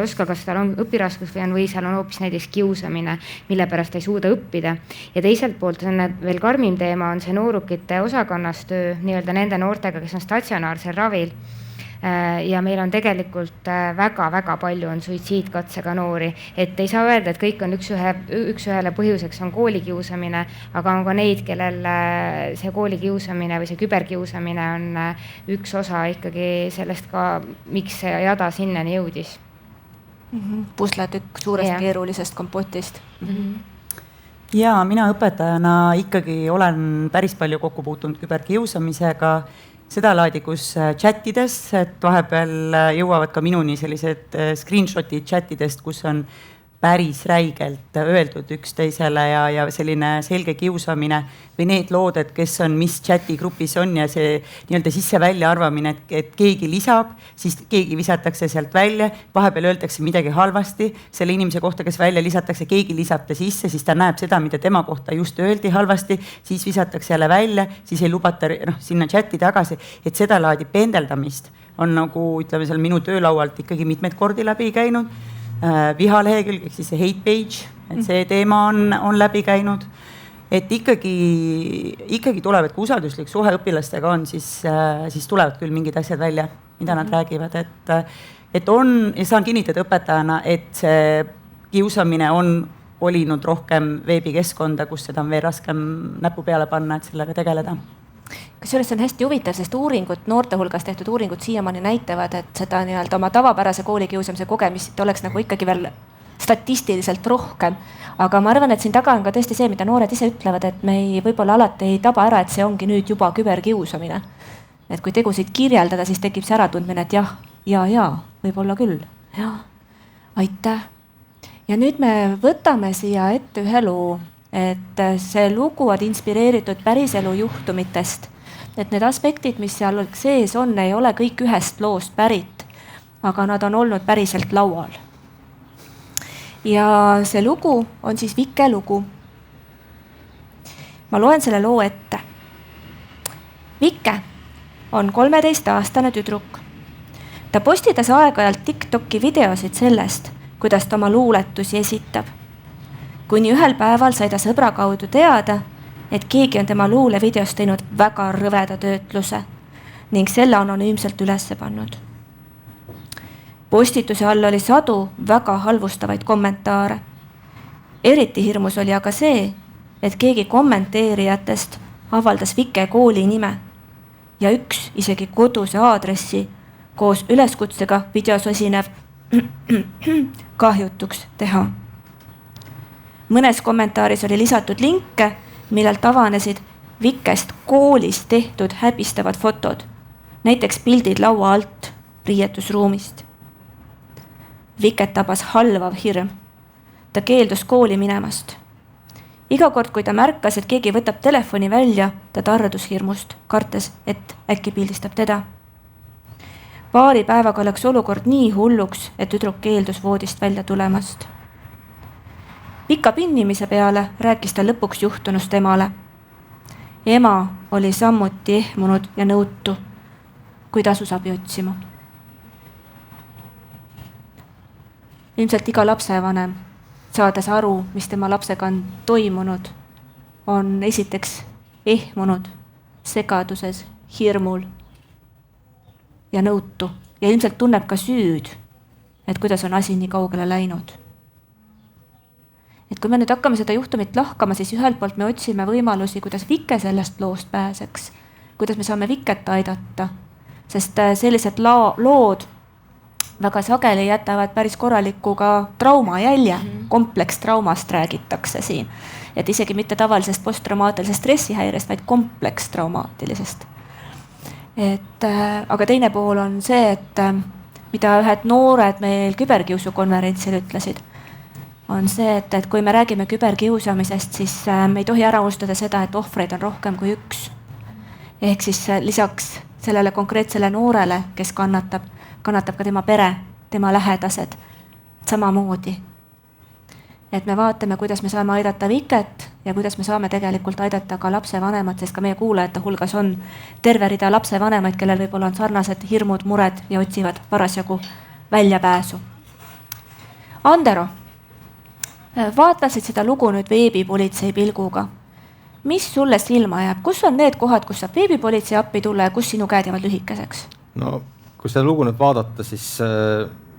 oska, kas tal on õpiraskus või seal on hoopis näiteks kiusamine, mille pärast ta ei suuda õppida. Ja teiselt poolt on veel karmim teema, on see noorukite osakonnas töö nii-öelda nende noortega, kes on statsionaarsel ravil. ja meil on tegelikult väga-väga palju on suitsiidkatsega noori, et ei saa öelda, et kõik on üks-ühele põhjuseks on koolikiusamine, aga on ka neid, kellel see koolikiusamine või see küberkiusamine on üks osa ikkagi sellest ka, miks see jada sinnani jõudis. Pusletükk suurest keerulisest kompotist. Ja mina õpetajana ikkagi olen päris palju kokku puutunud küberkiusamisega, seda laadi, kus chatides, et vahepeal jõuavad ka minuni sellised screenshotid chatidest, kus on päris räigelt öeldud üksteisele ja selline selge kiusamine või need lood, et kes on, mis chati grupis on ja see nii-öelda sisse-välja arvamine, et keegi lisab, siis keegi visatakse sealt välja, vahepeal öeldakse midagi halvasti selle inimese kohta, kes välja lisatakse, keegi lisab ta sisse, siis ta näeb seda, mida tema kohta just öeldi halvasti, siis visatakse jälle välja, siis ei lubata sinna chati tagasi, et seda laadi pendeldamist on nagu ütleme seal minu töölaualt ikkagi mitmeid kordi läbi käinud. Vihalehekülg, ehk siis see hate page, et see teema on läbi käinud, et ikkagi tuleb, et kui usalduslik suhe õpilastega on, siis tulevad küll mingid asjad välja, mida nad räägivad, et on, ja saan kinnitada õpetajana, et see kiusamine on olinud rohkem veebikeskkonda, kus seda on veel raskem näpu peale panna, et sellega tegeleda. Kusjuures see on hästi huvitav, sest uuringud, noorte hulgas tehtud uuringud siiamaani näitavad, et seda nii-öelda oma tavapärase koolikiusamise kogemist oleks nagu ikkagi veel statistiliselt rohkem. Aga ma arvan, et siin taga on ka tõesti see, mida noored ise ütlevad, et me võib-olla alati ei taba ära, et see ongi nüüd juba küberkiusamine. Et kui tegusid kirjeldada, siis tekib see äratundmine, et jah, võib-olla küll. Aitäh. Ja nüüd me võtame siia ette ühe loo. Et see lugu on inspireeritud päriselu juhtumitest, et need aspektid, mis seal sees on, ei ole kõik ühest loost pärit, aga nad on olnud päriselt laual. Ja see lugu on siis Vike lugu. Ma loen selle loo ette. Vike on 13-aastane tüdruk. Ta postitas aeg-ajalt TikToki videosid sellest, kuidas ta oma luuletusi esitab. Kuni ühel päeval sai ta sõbra kaudu teada, et keegi on tema luulevideos teinud väga rõveda töötluse ning selle anonüümselt üles pannud. Postituse all oli sadu väga halvustavaid kommentaare. Eriti hirmus oli aga see, et keegi kommenteerijatest avaldas Vike kooli nime ja üks isegi koduse aadressi koos üleskutsega videos esinev kahjutuks teha. Mõnes kommentaaris oli lisatud linke, millelt avanesid Vikest koolis tehtud häbistavad fotod, näiteks pildid laua alt riietusruumist. Viket tabas halvav hirm. Ta keeldus kooli minemast. Iga kord, kui ta märkas, et keegi võtab telefoni välja, ta tardus hirmust, kartes, et äkki pildistab teda. Paari päevaga läks olukord nii hulluks, et tüdruk keeldus voodist välja tulemast. Pika pinnimise peale rääkis ta lõpuks juhtunust emale. Ema oli sammuti ehmunud ja nõutu, kuid asus abi otsima. Ilmselt iga lapsevanem, saades aru, mis tema lapsega on toimunud, on esiteks ehmunud, segaduses, hirmul ja nõutu ja ilmselt tunneb ka süüd, et kuidas on asi nii kaugele läinud. Et kui me nüüd hakkame seda juhtumit lahkama, siis ühelt poolt me otsime võimalusi, kuidas Vike sellest loost pääseks, kuidas me saame Viket aidata, sest sellised lood väga sageli jätavad päris korraliku ka traumajälje, komplekstraumast räägitakse siin. Et isegi mitte tavalisest posttraumaatilisest stressihäirest, vaid komplekstraumaatilisest. Aga teine pool on see, et mida ühed noored meil küberkiusukonverentsil ütlesid, on see, et kui me räägime küberkiusamisest, siis me ei tohi ära unustada seda, et ohvreid on rohkem kui üks. Ehk siis lisaks sellele konkreetsele noorele, kes kannatab ka tema pere, tema lähedased samamoodi. Et me vaatame, kuidas me saame aidata Viket ja kuidas me saame tegelikult aidata ka lapsevanemad, sest ka meie kuulajate hulgas on terve rida lapsevanemaid, kellel võib-olla on sarnased hirmud, mured ja otsivad parasjagu väljapääsu. Andero, vaatasid seda lugu nüüd veebipolitsei pilguga. Mis sulle silma jääb? Kus on need kohad, kus saab veebipolitsei appi tulla ja kus sinu käed jäävad lühikeseks? No kui seda lugu nüüd vaadata, siis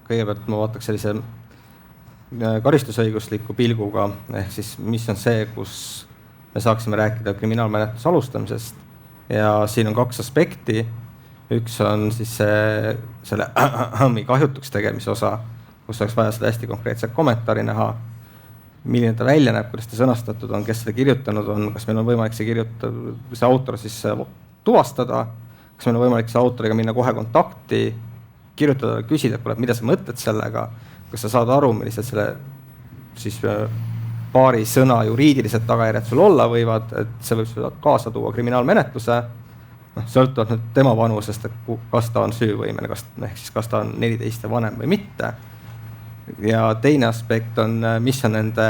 kõigepealt ma vaataks sellise karistusõigusliku pilguga, ehk siis mis on see, kus me saaksime rääkida kriminaalmenetluse alustamisest ja siin on 2 aspekti. Üks on siis selle kahjutuks tegemise osa, kus oleks vaja seda hästi konkreetset kommentaari näha, milline ta välja näeb, kuidas ta sõnastatud on, kes seda kirjutanud on, kas meil on võimalik see autor siis tuvastada, kas meil on võimalik see autoriga minna kohe kontakti, kirjutada, küsida, mida sa mõtled sellega, kas sa saad aru, millised selle siis paari sõna juriidilised tagajärjed sul olla võivad, et see võib kaasa tuua kriminaalmenetluse, sõltuvalt nüüd tema vanusest, et kas ta on süüvõimeline, ehk siis kas ta on 14 ja vanem või mitte. Ja teine aspekt on, mis on nende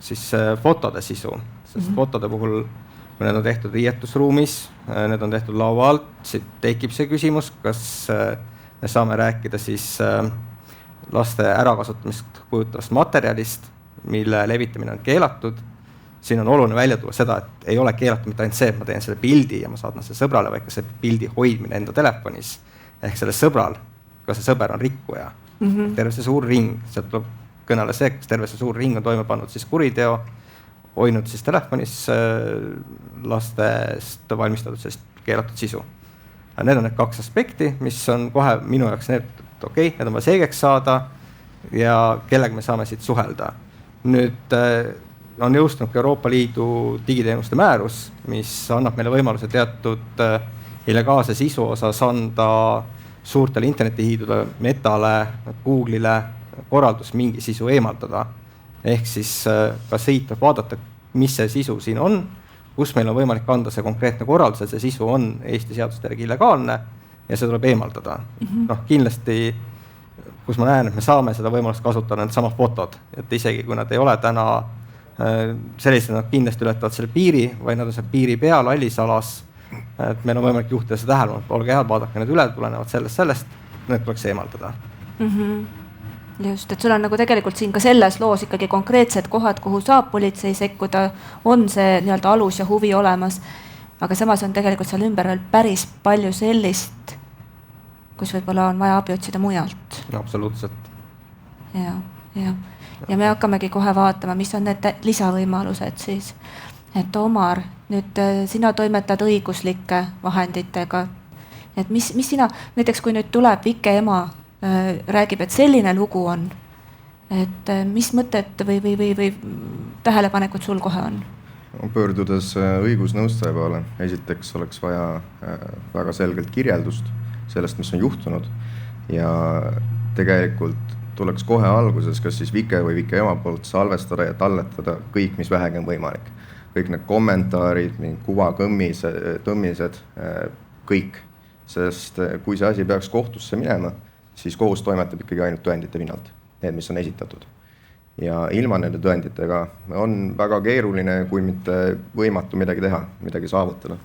siis fotode sisu, sest fotode puhul, kui need on tehtud riietusruumis, need on tehtud laua alt, siit tekib see küsimus, kas me saame rääkida siis laste ärakasutamist kujutavast materjalist, mille levitamine on keelatud. Siin on oluline välja tuua seda, et ei ole keelatud mitte ainult see, et ma teen selle pildi ja ma saadan selle sõbrale, vaid ka see pildi hoidmine enda telefonis. Ehk selle sõbral, kas see sõber on rikkuja. Terve see suur ring, sealt tuleb kõnele see, kas terve see suur ring on toime pannud siis kuriteo, hoidnud siis telefonis lastest valmistatud sellist keelatud sisu. Need on need 2 aspekti, mis on kohe minu jaoks need, et okei, need on vaja selgeks saada ja kellega me saame siit suhelda. Nüüd on jõustunud ka Euroopa Liidu digiteenuste määrus, mis annab meile võimaluse teatud illegaalse sisu osas anda suurtele internetihiidudele, Metale, Google'ile korraldus mingi sisu eemaldada. Ehk siis ka siit võib vaadata, mis see sisu siin on, kus meil on võimalik anda see konkreetne korraldus, et see sisu on Eesti seaduste järgi illegaalne ja see tuleb eemaldada. Kindlasti, kus ma näen, et me saame seda võimalust kasutada need samad fotod, et isegi kui nad ei ole täna sellised, nad kindlasti ületavad selle piiri, vaid nad on seal piiri peal, allisalas, et meil on võimalik juhtida seda tähelepanu, olge head, vaadake need üle, tulenevad sellest, need tuleks eemaldada. Just, et sul on nagu tegelikult siin ka selles loos ikkagi konkreetsed kohad, kuhu saab politsei sekkuda, on see nii-öelda alus ja huvi olemas, aga samas on tegelikult seal ümber veel päris palju sellist, kus võib-olla on vaja abi otsida mujalt. Absoluutselt. Ja me hakkamegi kohe vaatama, mis on need lisavõimalused siis. Et Omar, nüüd sina toimetad õiguslike vahenditega. Et mis sina, näiteks kui nüüd tuleb Vike ema, räägib, et selline lugu on, et mis mõtted või tähelepanekud sul kohe on? Pöördudes õigusnõustaja poole, esiteks oleks vaja väga selgelt kirjeldust sellest, mis on juhtunud ja tegelikult tuleks kohe alguses, kas siis Vike või Vike ema poolt salvestada ja talletada kõik, mis vähegi on võimalik. Kõik need kommentaarid, kuvakõmmised, kõik. Sest kui see asi peaks kohtusse minema, siis kohus toimetab ikkagi ainult tõendite pinnalt, need, mis on esitatud. Ja ilma nende tõenditega on väga keeruline, kui mitte võimatu midagi teha, midagi saavutada.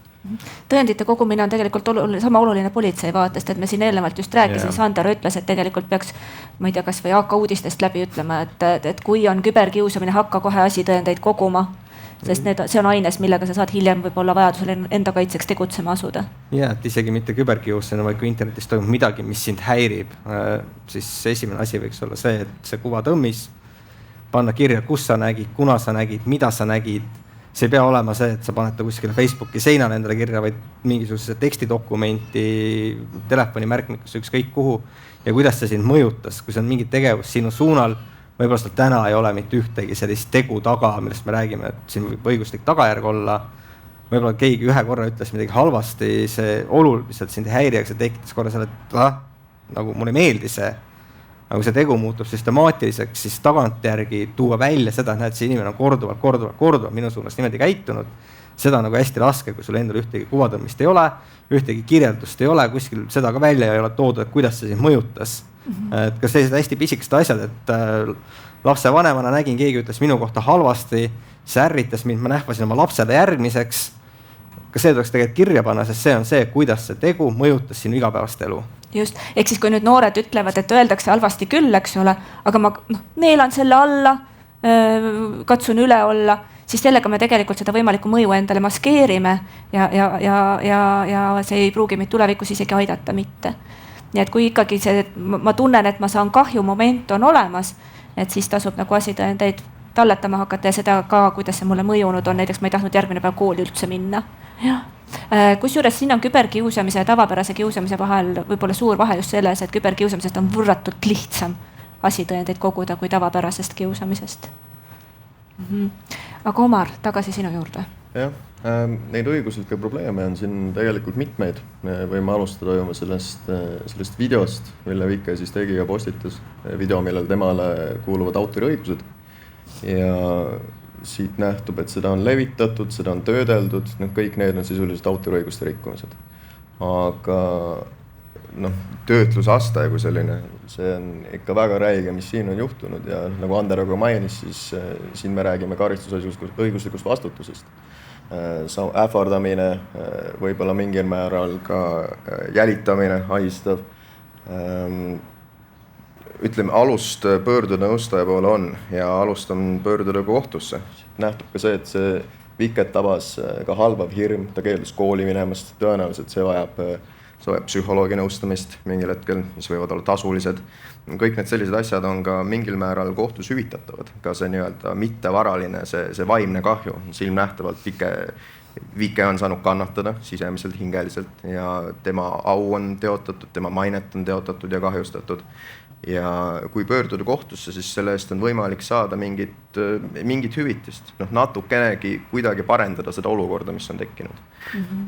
Tõendite kogumine on tegelikult sama oluline politsei vaatest, et me siin eelnevalt just rääkisin, Sander ütles, et tegelikult peaks, ma ei tea, kas või AK uudistest läbi ütlema, et kui on küberkiusamine, hakka kohe asitõendeid koguma, sest see on aines, millega sa saad hiljem võib-olla vajadusel enda kaitseks tegutsema asuda. Ja, et isegi mitte küberkiusamine, vaid kui internetis toimub midagi, mis sind häirib, siis esimene asi võiks olla see, et see kuvatõmmis, panna kirja, kus sa nägid, kuna sa nägid, mida sa nägid. See ei pea olema see, et sa paned ta kuskile Facebooki seinale endale kirja, vaid mingisuguse tekstidokumenti, telefonimärkmikus, ükskõik kuhu ja kuidas see sind mõjutas, kui see on mingi tegevus sinu suunal. Võib-olla seda täna ei ole mitte ühtegi sellist tegu taga, millest me räägime, et siin võib õiguslik tagajärg olla. Võib-olla keegi ühe korra ütles midagi halvasti, see oluliselt sind häiri, aga see tekitas korra selle, et nagu mulle ei meeldi see. Aga kui see tegu muutub süstemaatiliseks, siis tagantjärgi tuua välja seda, et näed, see inimene on korduvalt minu suunas niimoodi käitunud. Seda on nagu hästi raske, kui sul endal ühtegi kuvatõmmist ei ole, ühtegi kirjeldust ei ole, kuskil seda ka välja ei ole toodud, et kuidas see siis mõjutas. Et kas sellised hästi pisikesed asjad, et lapse vanemana nägin, keegi ütles minu kohta halvasti, see ärritas mind, ma nähvasin oma lapsele järgmiseks. Kas see tuleks tegelikult kirja panna, sest see on see, kuidas see tegu mõjutas sinu igapäevast elu. Just, ehk siis kui nüüd noored ütlevad, et öeldakse halvasti küll, eks ole, aga ma neelan selle alla, katsun üle olla, siis sellega me tegelikult seda võimalikku mõju endale maskeerime ja see ei pruugi meid tulevikus isegi aidata mitte. nii et kui ikkagi ma tunnen, et ma saan kahjumoment on olemas, et siis tasub nagu asitõendeid talletama hakata ja seda ka, kuidas see mulle mõjunud on, näiteks ma ei tahtnud järgmine päev kooli üldse minna. Kusjuures siin on küberkiusamise ja tavapärase kiusamise vahel võib-olla suur vahe just selles, et küberkiusamisest on võrratult lihtsam asitõendeid koguda kui tavapärasest kiusamisest. Aga Omar, tagasi sinu juurde. Jah, neid õiguslikke probleeme on siin tegelikult mitmeid. Võime alustada juba sellest videost, mille Vike siis tegi ja postitas. Video, millel temale kuuluvad autoriõigused. Ja siit nähtub, et seda on levitatud, seda on töödeldud, kõik need on sisuliselt autoriõiguste rikkumised. Aga töötlusaste kui selline, see on ikka väga räige, mis siin on juhtunud ja nagu Ander aga mainis, siis siin me räägime karistusõiguslikust vastutusest. Ähvardamine, võib-olla mingil määral ka jälitamine, ahistav. Ütleme, alust pöörduda nõustaja poole on ja alust on pöörduda kohtusse. Nähtub ka see, et see Viket tabas ka halvav hirm, ta keeldus kooli minemast, tõenäoliselt see vajab psühholoogi nõustamist mingil hetkel, mis võivad olla tasulised. Kõik need sellised asjad on ka mingil määral kohtus hüvitatavad, ka see nii-öelda mittevaraline, see vaimne kahju, silmnähtavalt Vike on saanud kannatada sisemiselt, hingeliselt ja tema au on teotatud, tema mainet on teotatud ja kahjustatud. Ja kui pöörduda kohtusse, siis selle eest on võimalik saada mingit hüvitist, natukenegi kuidagi parendada seda olukorda, mis on tekkinud.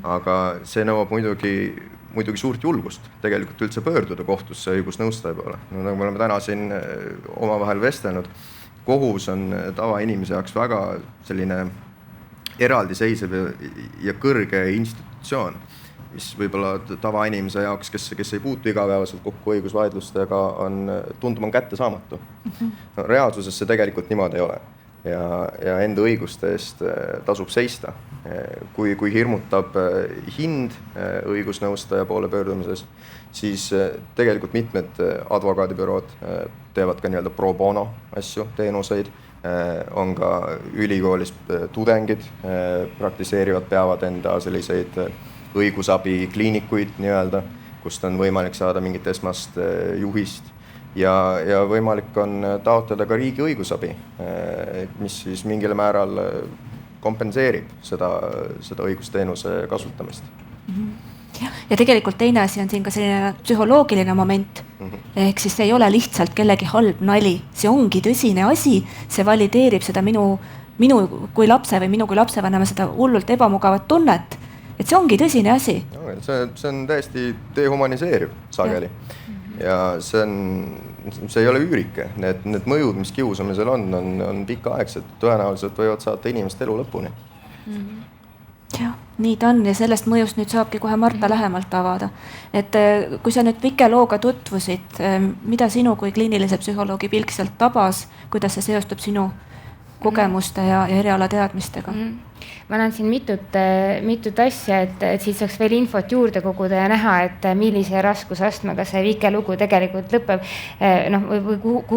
Aga see nõuab muidugi suurt julgust tegelikult üldse pöörduda kohtusse õigusnõustaja poole. Nagu me oleme täna siin omavahel vestelnud, kohus on tavainimese jaoks väga selline eraldiseisev ja kõrge institutsioon, mis võib-olla tavainimese jaoks, kes ei puutu igapäevaselt kokku õigusvaidlustega, tundub kättesaamatu. Reaalsuses see tegelikult niimoodi ei ole ja enda õiguste eest tasub seista. Kui hirmutab hind õigusnõustaja poole pöördumises, siis tegelikult mitmed advokaadibürood teevad ka nii-öelda pro bono asju, teenuseid. On ka ülikoolis tudengid, praktiseerivad, peavad enda selliseid õigusabi kliinikuid nii-öelda, kust on võimalik saada mingit esmast juhist ja võimalik on taotleda ka riigi õigusabi, mis siis mingil määral kompenseerib seda õigusteenuse kasutamist. Ja tegelikult teine asi on siin ka selline psühholoogiline moment. Ehk siis see ei ole lihtsalt kellegi halb nali, see ongi tõsine asi, see valideerib seda minu kui lapse või minu kui lapsevanema seda hullult ebamugavat tunnet, et see ongi tõsine asi. See on täiesti dehumaniseeriv sageli ja see ei ole üürike. Need mõjud, mis kiusamisel on pikaaegsed, tõenäoliselt võivad saata inimest elu lõpuni. Jah, nii ta on ja sellest mõjust nüüd saabki kohe Marta lähemalt avada. Et kui sa nüüd Vike looga tutvusid, mida sinu kui kliinilise psühholoogi pilk sealt tabas, kuidas see seostub sinu kogemuste ja eriala teadmistega? Ma näen siin mitut asja, et siit saaks veel infot juurde koguda ja näha, et millise raskusastmega see Vike lugu tegelikult lõpeb.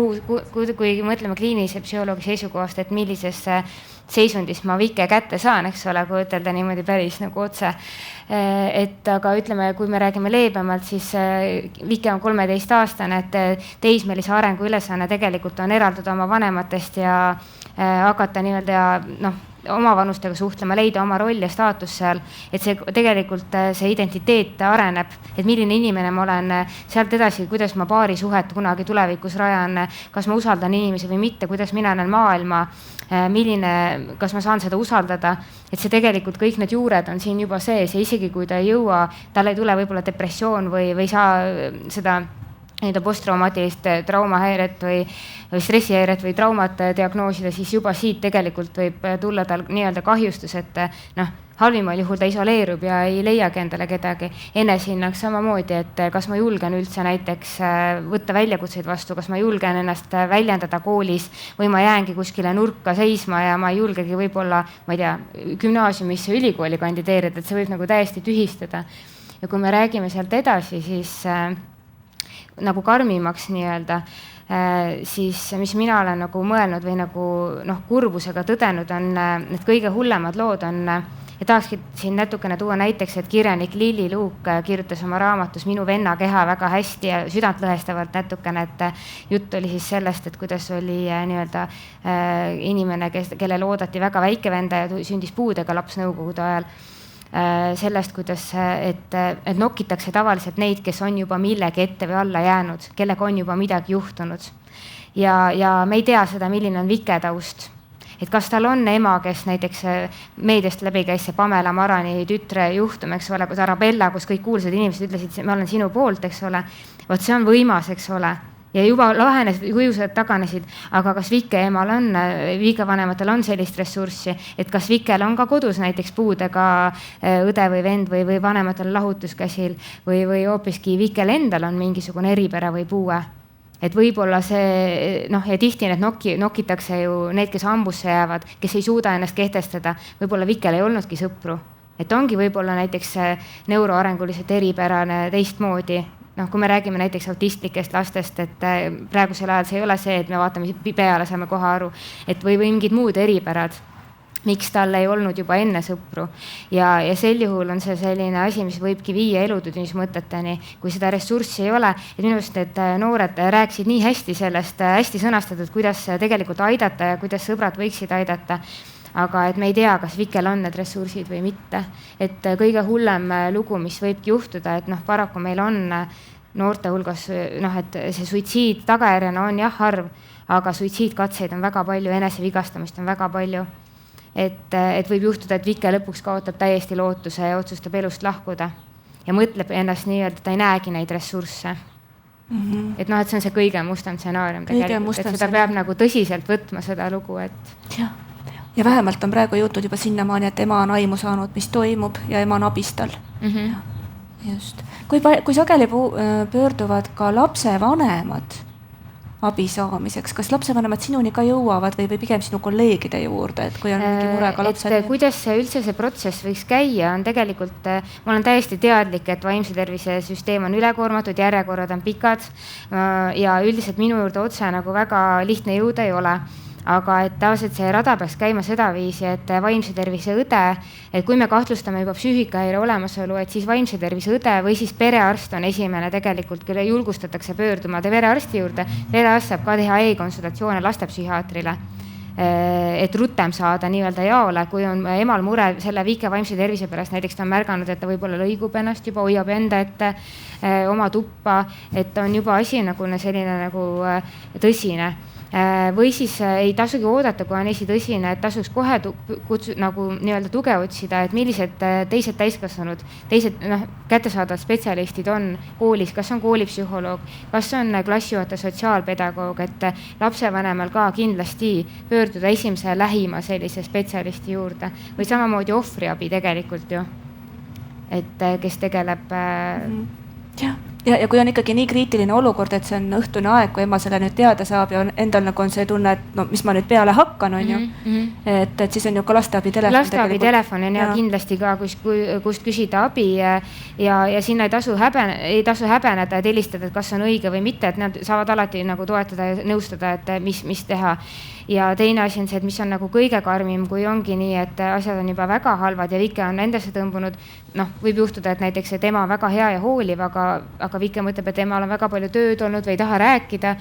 Kui mõtleme kliinilise psühholoogi seisukohast, et millisesse seisundist ma Vike kätte saan, eks ole, kui ütelda niimoodi päris nagu otse. Aga ütleme, kui me räägime leebemalt, siis Vike on 13-aastane, et teismelise arengu ülesanne tegelikult on eralduda oma vanematest ja hakata nii-öelda oma vanustega suhtlema, leida oma roll ja staatus seal, et see tegelikult see identiteet areneb, et milline inimene ma olen sealt edasi, kuidas ma paari suhet kunagi tulevikus rajan, kas ma usaldan inimesi või mitte, kuidas mina näen maailma, kas ma saan seda usaldada, et see tegelikult kõik need juured on siin juba sees ja isegi kui ta ei jõua, tal ei tule võib-olla depressioon või saa seda posttraumaatilist traumahäiret või stressihäiret või traumat diagnoosida, siis juba siit tegelikult võib tulla tal nii-öelda kahjustus, et halvimal juhul ta isoleerub ja ei leiagi endale kedagi. Enesehinnaks samamoodi, et kas ma julgen üldse näiteks võtta väljakutseid vastu, kas ma julgen ennast väljendada koolis või ma jäängi kuskile nurka seisma ja ma ei julgegi võib-olla, ma ei tea, gümnaasiumisse ülikooli kandideerida, et see võib nagu täiesti tühistada. Ja kui me räägime sealt edasi, siis nagu karmimaks nii-öelda, siis mis mina olen nagu mõelnud või nagu kurbusega tõdenud on, need kõige hullemad lood on, ja tahakski siin natukene tuua näiteks, et kirjanik Lilli Luuk kirjutas oma raamatus Minu venna keha väga hästi ja südantlõhestavalt natukene, et jutt oli siis sellest, et kuidas oli nii-öelda inimene, kellele oodati väga väike venda ja sündis puudega laps nõukogude ajal. Sellest, kuidas, et nokitakse tavaliselt neid, kes on juba millegi ette või alla jäänud, kellega on juba midagi juhtunud. Ja me ei tea seda, milline on Vike taust. Et kas tal on ema, kes näiteks meediast läbi käis see Pamela Marani tütre juhtum, eks ole, kus Arabella, kus kõik kuulsad inimesed ütlesid, ma olen sinu poolt, eks ole. Vot see on võimas, eks ole. Ja juba lahenes, kuiused taganesid, aga kas Vike emal on, Vike vanematel on sellist ressurssi, et kas Vikel on ka kodus näiteks puudega õde või vend või vanematel lahutuskäsil või hoopiski Vikel endal on mingisugune eripära või puue. Et võib-olla see, ja tihti need nokitakse ju need, kes hambusse jäävad, kes ei suuda ennast kehtestada, võib-olla Vikel ei olnudki sõpru. Et ongi võib-olla näiteks neuroarenguliselt eripärane teistmoodi. Kui me räägime näiteks autistlikest lastest, et praegusel ajal see ei ole see, et me vaatame peale, saame kohe aru, et või mingid muud eripärad, miks tal ei olnud juba enne sõpru. Ja sel juhul on see selline asi, mis võibki viia elutudmismõteteni, kui seda ressurssi ei ole. Et minu arust need noored rääkisid nii hästi sellest, hästi sõnastatud, kuidas tegelikult aidata ja kuidas sõbrad võiksid aidata. Aga et me ei tea, kas Vikel on need ressursid või mitte. Et kõige hullem lugu, mis võibki juhtuda, et paraku meil on noorte hulgas, et see suitsiid tagajärjena on jah harv, aga suitsiidkatseid on väga palju, enesevigastamist on väga palju. Et võib juhtuda, et Vike lõpuks kaotab täiesti lootuse ja otsustab elust lahkuda ja mõtleb ennast nii-öelda, et ta ei näegi neid ressursse. Et see on see kõige mustem stsenaarium tegelikult, et seda peab nagu tõsiselt võtma seda lugu, et ja vähemalt on praegu jõutud juba sinnamaani, et ema on aimu saanud, mis toimub ja ema on abistal. Just. Kui sageli pöörduvad ka lapsevanemad abi saamiseks, kas lapsevanemad sinuni ka jõuavad või pigem sinu kolleegide juurde, et kui on mingi murega lapsed? Kuidas üldse see protsess võiks käia, on tegelikult, ma olen täiesti teadlik, et vaimse tervise süsteem on ülekoormatud, järjekorrad on pikad ja üldiselt minu juurde otse nagu väga lihtne jõuda ei ole. Aga et tavaliselt see rada peaks käima seda viisi, et vaimse tervise õde, et kui me kahtlustame juba psüühikahäire olemasolu, et siis vaimse tervise õde või siis perearst on esimene tegelikult, kelle julgustatakse pöörduma perearsti juurde. Perearst saab ka teha e-konsultatsioone lastepsühhiaatrile, et rutem saada nii-öelda jaole, kui on emal mure selle Vike vaimse tervise pärast, näiteks ta on märganud, et ta võib-olla lõigub ennast juba, hoiab enda ette oma tuppa, et on juba asi nagu selline nagu tõsine. Või siis ei tasugi oodata, kui on esi tõsine, et tasuks kohe nagu nii-öelda tuge otsida, et millised teised täiskasvanud, teised kättesaadavad spetsialistid on koolis, kas on koolipsühholoog, kas on klassijuhataja sotsiaalpedagoog, et lapsevanemal ka kindlasti pöörduda esimese lähima sellise spetsialisti juurde või samamoodi ohvriabi tegelikult ju, et kes tegeleb Ja kui on ikkagi nii kriitiline olukord, et see on õhtune aeg, kui ema selle nüüd teada saab ja endal nagu on see tunne, et mis ma nüüd peale hakkan, on ju. Et siis on ju ka lasteabitelefon. Lasteabitelefon on ja kindlasti ka, kust küsida abi ja sinna ei tasu häbeneda, et helistada, et kas on õige või mitte, et nad saavad alati nagu toetada ja nõustada, et mis teha. Ja teine asi on see, et mis on nagu kõige karmim, kui ongi nii, et asjad on juba väga halvad ja Vike on endasse tõmbunud. Võib juhtuda, et näiteks, et ema on väga hea ja hooliv, aga Vike mõtleb, et emal on väga palju tööd olnud või ei taha rääkida.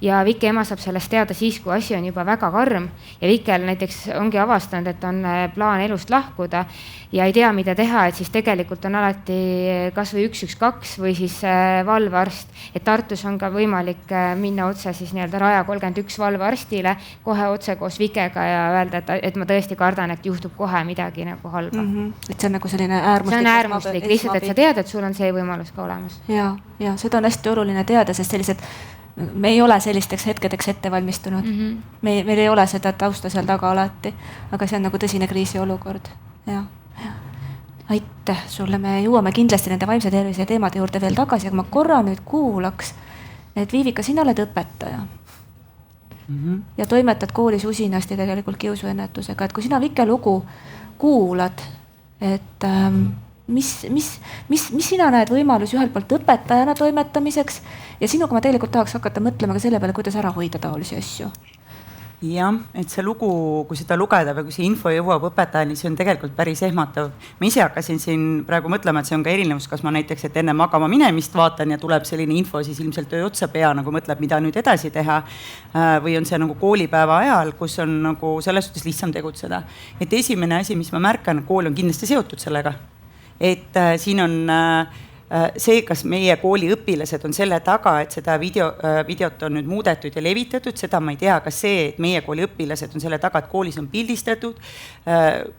Ja Vike ema saab sellest teada siis, kui asi on juba väga karm. Ja Vikel näiteks ongi avastanud, et on plaan elust lahkuda ja ei tea, mida teha, et siis tegelikult on alati kas või 112 või siis valvearst. Et Tartus on ka võimalik minna otse siis nii-öelda Raja 31 valvearstile kohe otse koos Vikega ja öelda, et ma tõesti kardan, et juhtub kohe midagi nagu halba. Et see on nagu selline äärmuslik. See on äärmuslik, lihtsalt, et sa tead, et sul on see võimalus ka olemas. Ja seda on hästi oluline teada, sest sellised, me ei ole sellisteks hetkedeks ette valmistunud. Meil ei ole seda tausta seal taga alati, aga see on nagu tõsine kriisiolukord. Aitäh sulle, me jõuame kindlasti nende vaimse tervise teemade juurde veel tagasi, aga ma korra nüüd kuulaks, et Viivika, sina oled õpetaja. Ja toimetad koolis usinasti tegelikult kiusuennetusega, et kui sina Vike lugu kuulad, et mis sina näed võimalusi ühelt poolt õpetajana toimetamiseks ja sinuga ma tegelikult tahaks hakata mõtlema ka selle peale, kuidas ära hoida taolisi asju. jah, et see lugu, kui seda lugeda või kui see info jõuab õpetajani, see on tegelikult päris ehmatav. Ma ise hakkasin siin praegu mõtlema, et see on ka erinevus, kas ma näiteks, et enne magama minemist vaatan ja tuleb selline info, siis ilmselt töö otsa pea nagu mõtleb, mida nüüd edasi teha. Või on see nagu koolipäeva ajal, kus on nagu selles suhtes lihtsam tegutseda. Et esimene asi, mis ma märkan, kool on kindlasti seotud sellega. Et siin on see, kas meie kooli õpilased on selle taga, et seda videot on nüüd muudetud ja levitatud, seda ma ei tea, kas see, et meie kooli õpilased on selle taga, et koolis on pildistatud,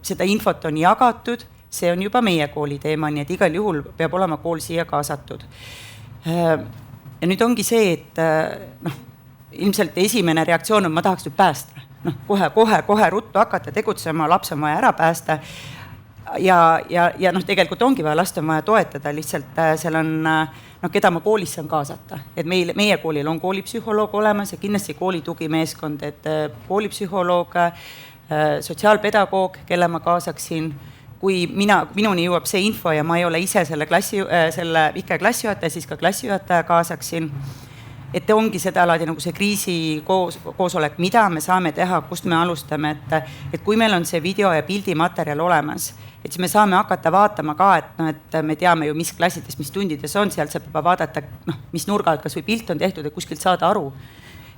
seda infot on jagatud, see on juba meie kooli teema, nii et igal juhul peab olema kool siia kaasatud. Ja nüüd ongi see, et ilmselt esimene reaktsioon on, ma tahaks nüüd päästa. Kohe ruttu hakata tegutsema, laps on vaja ära päästa. Ja tegelikult ongi vaja, last on vaja toetada, lihtsalt seal on, keda ma koolis saan kaasata. Et meie koolil on koolipsühholoog olemas ja kindlasti kooli tugimeeskond, et koolipsühholoog, sotsiaalpedagoog, kelle ma kaasaksin. Kui minuni jõuab see info ja ma ei ole ise selle Vike klassijuhataja, siis ka klassijuhataja kaasaksin. Et ongi seda alati nagu see kriisi koosolek, mida me saame teha, kust me alustame, et kui meil on see video ja pildimaterjal olemas, et siis me saame hakata vaatama ka, et me teame ju, mis klassides, mis tundides on, sealt saab juba vaadata, mis nurga alt kas või pilt on tehtud, et kuskilt saada aru.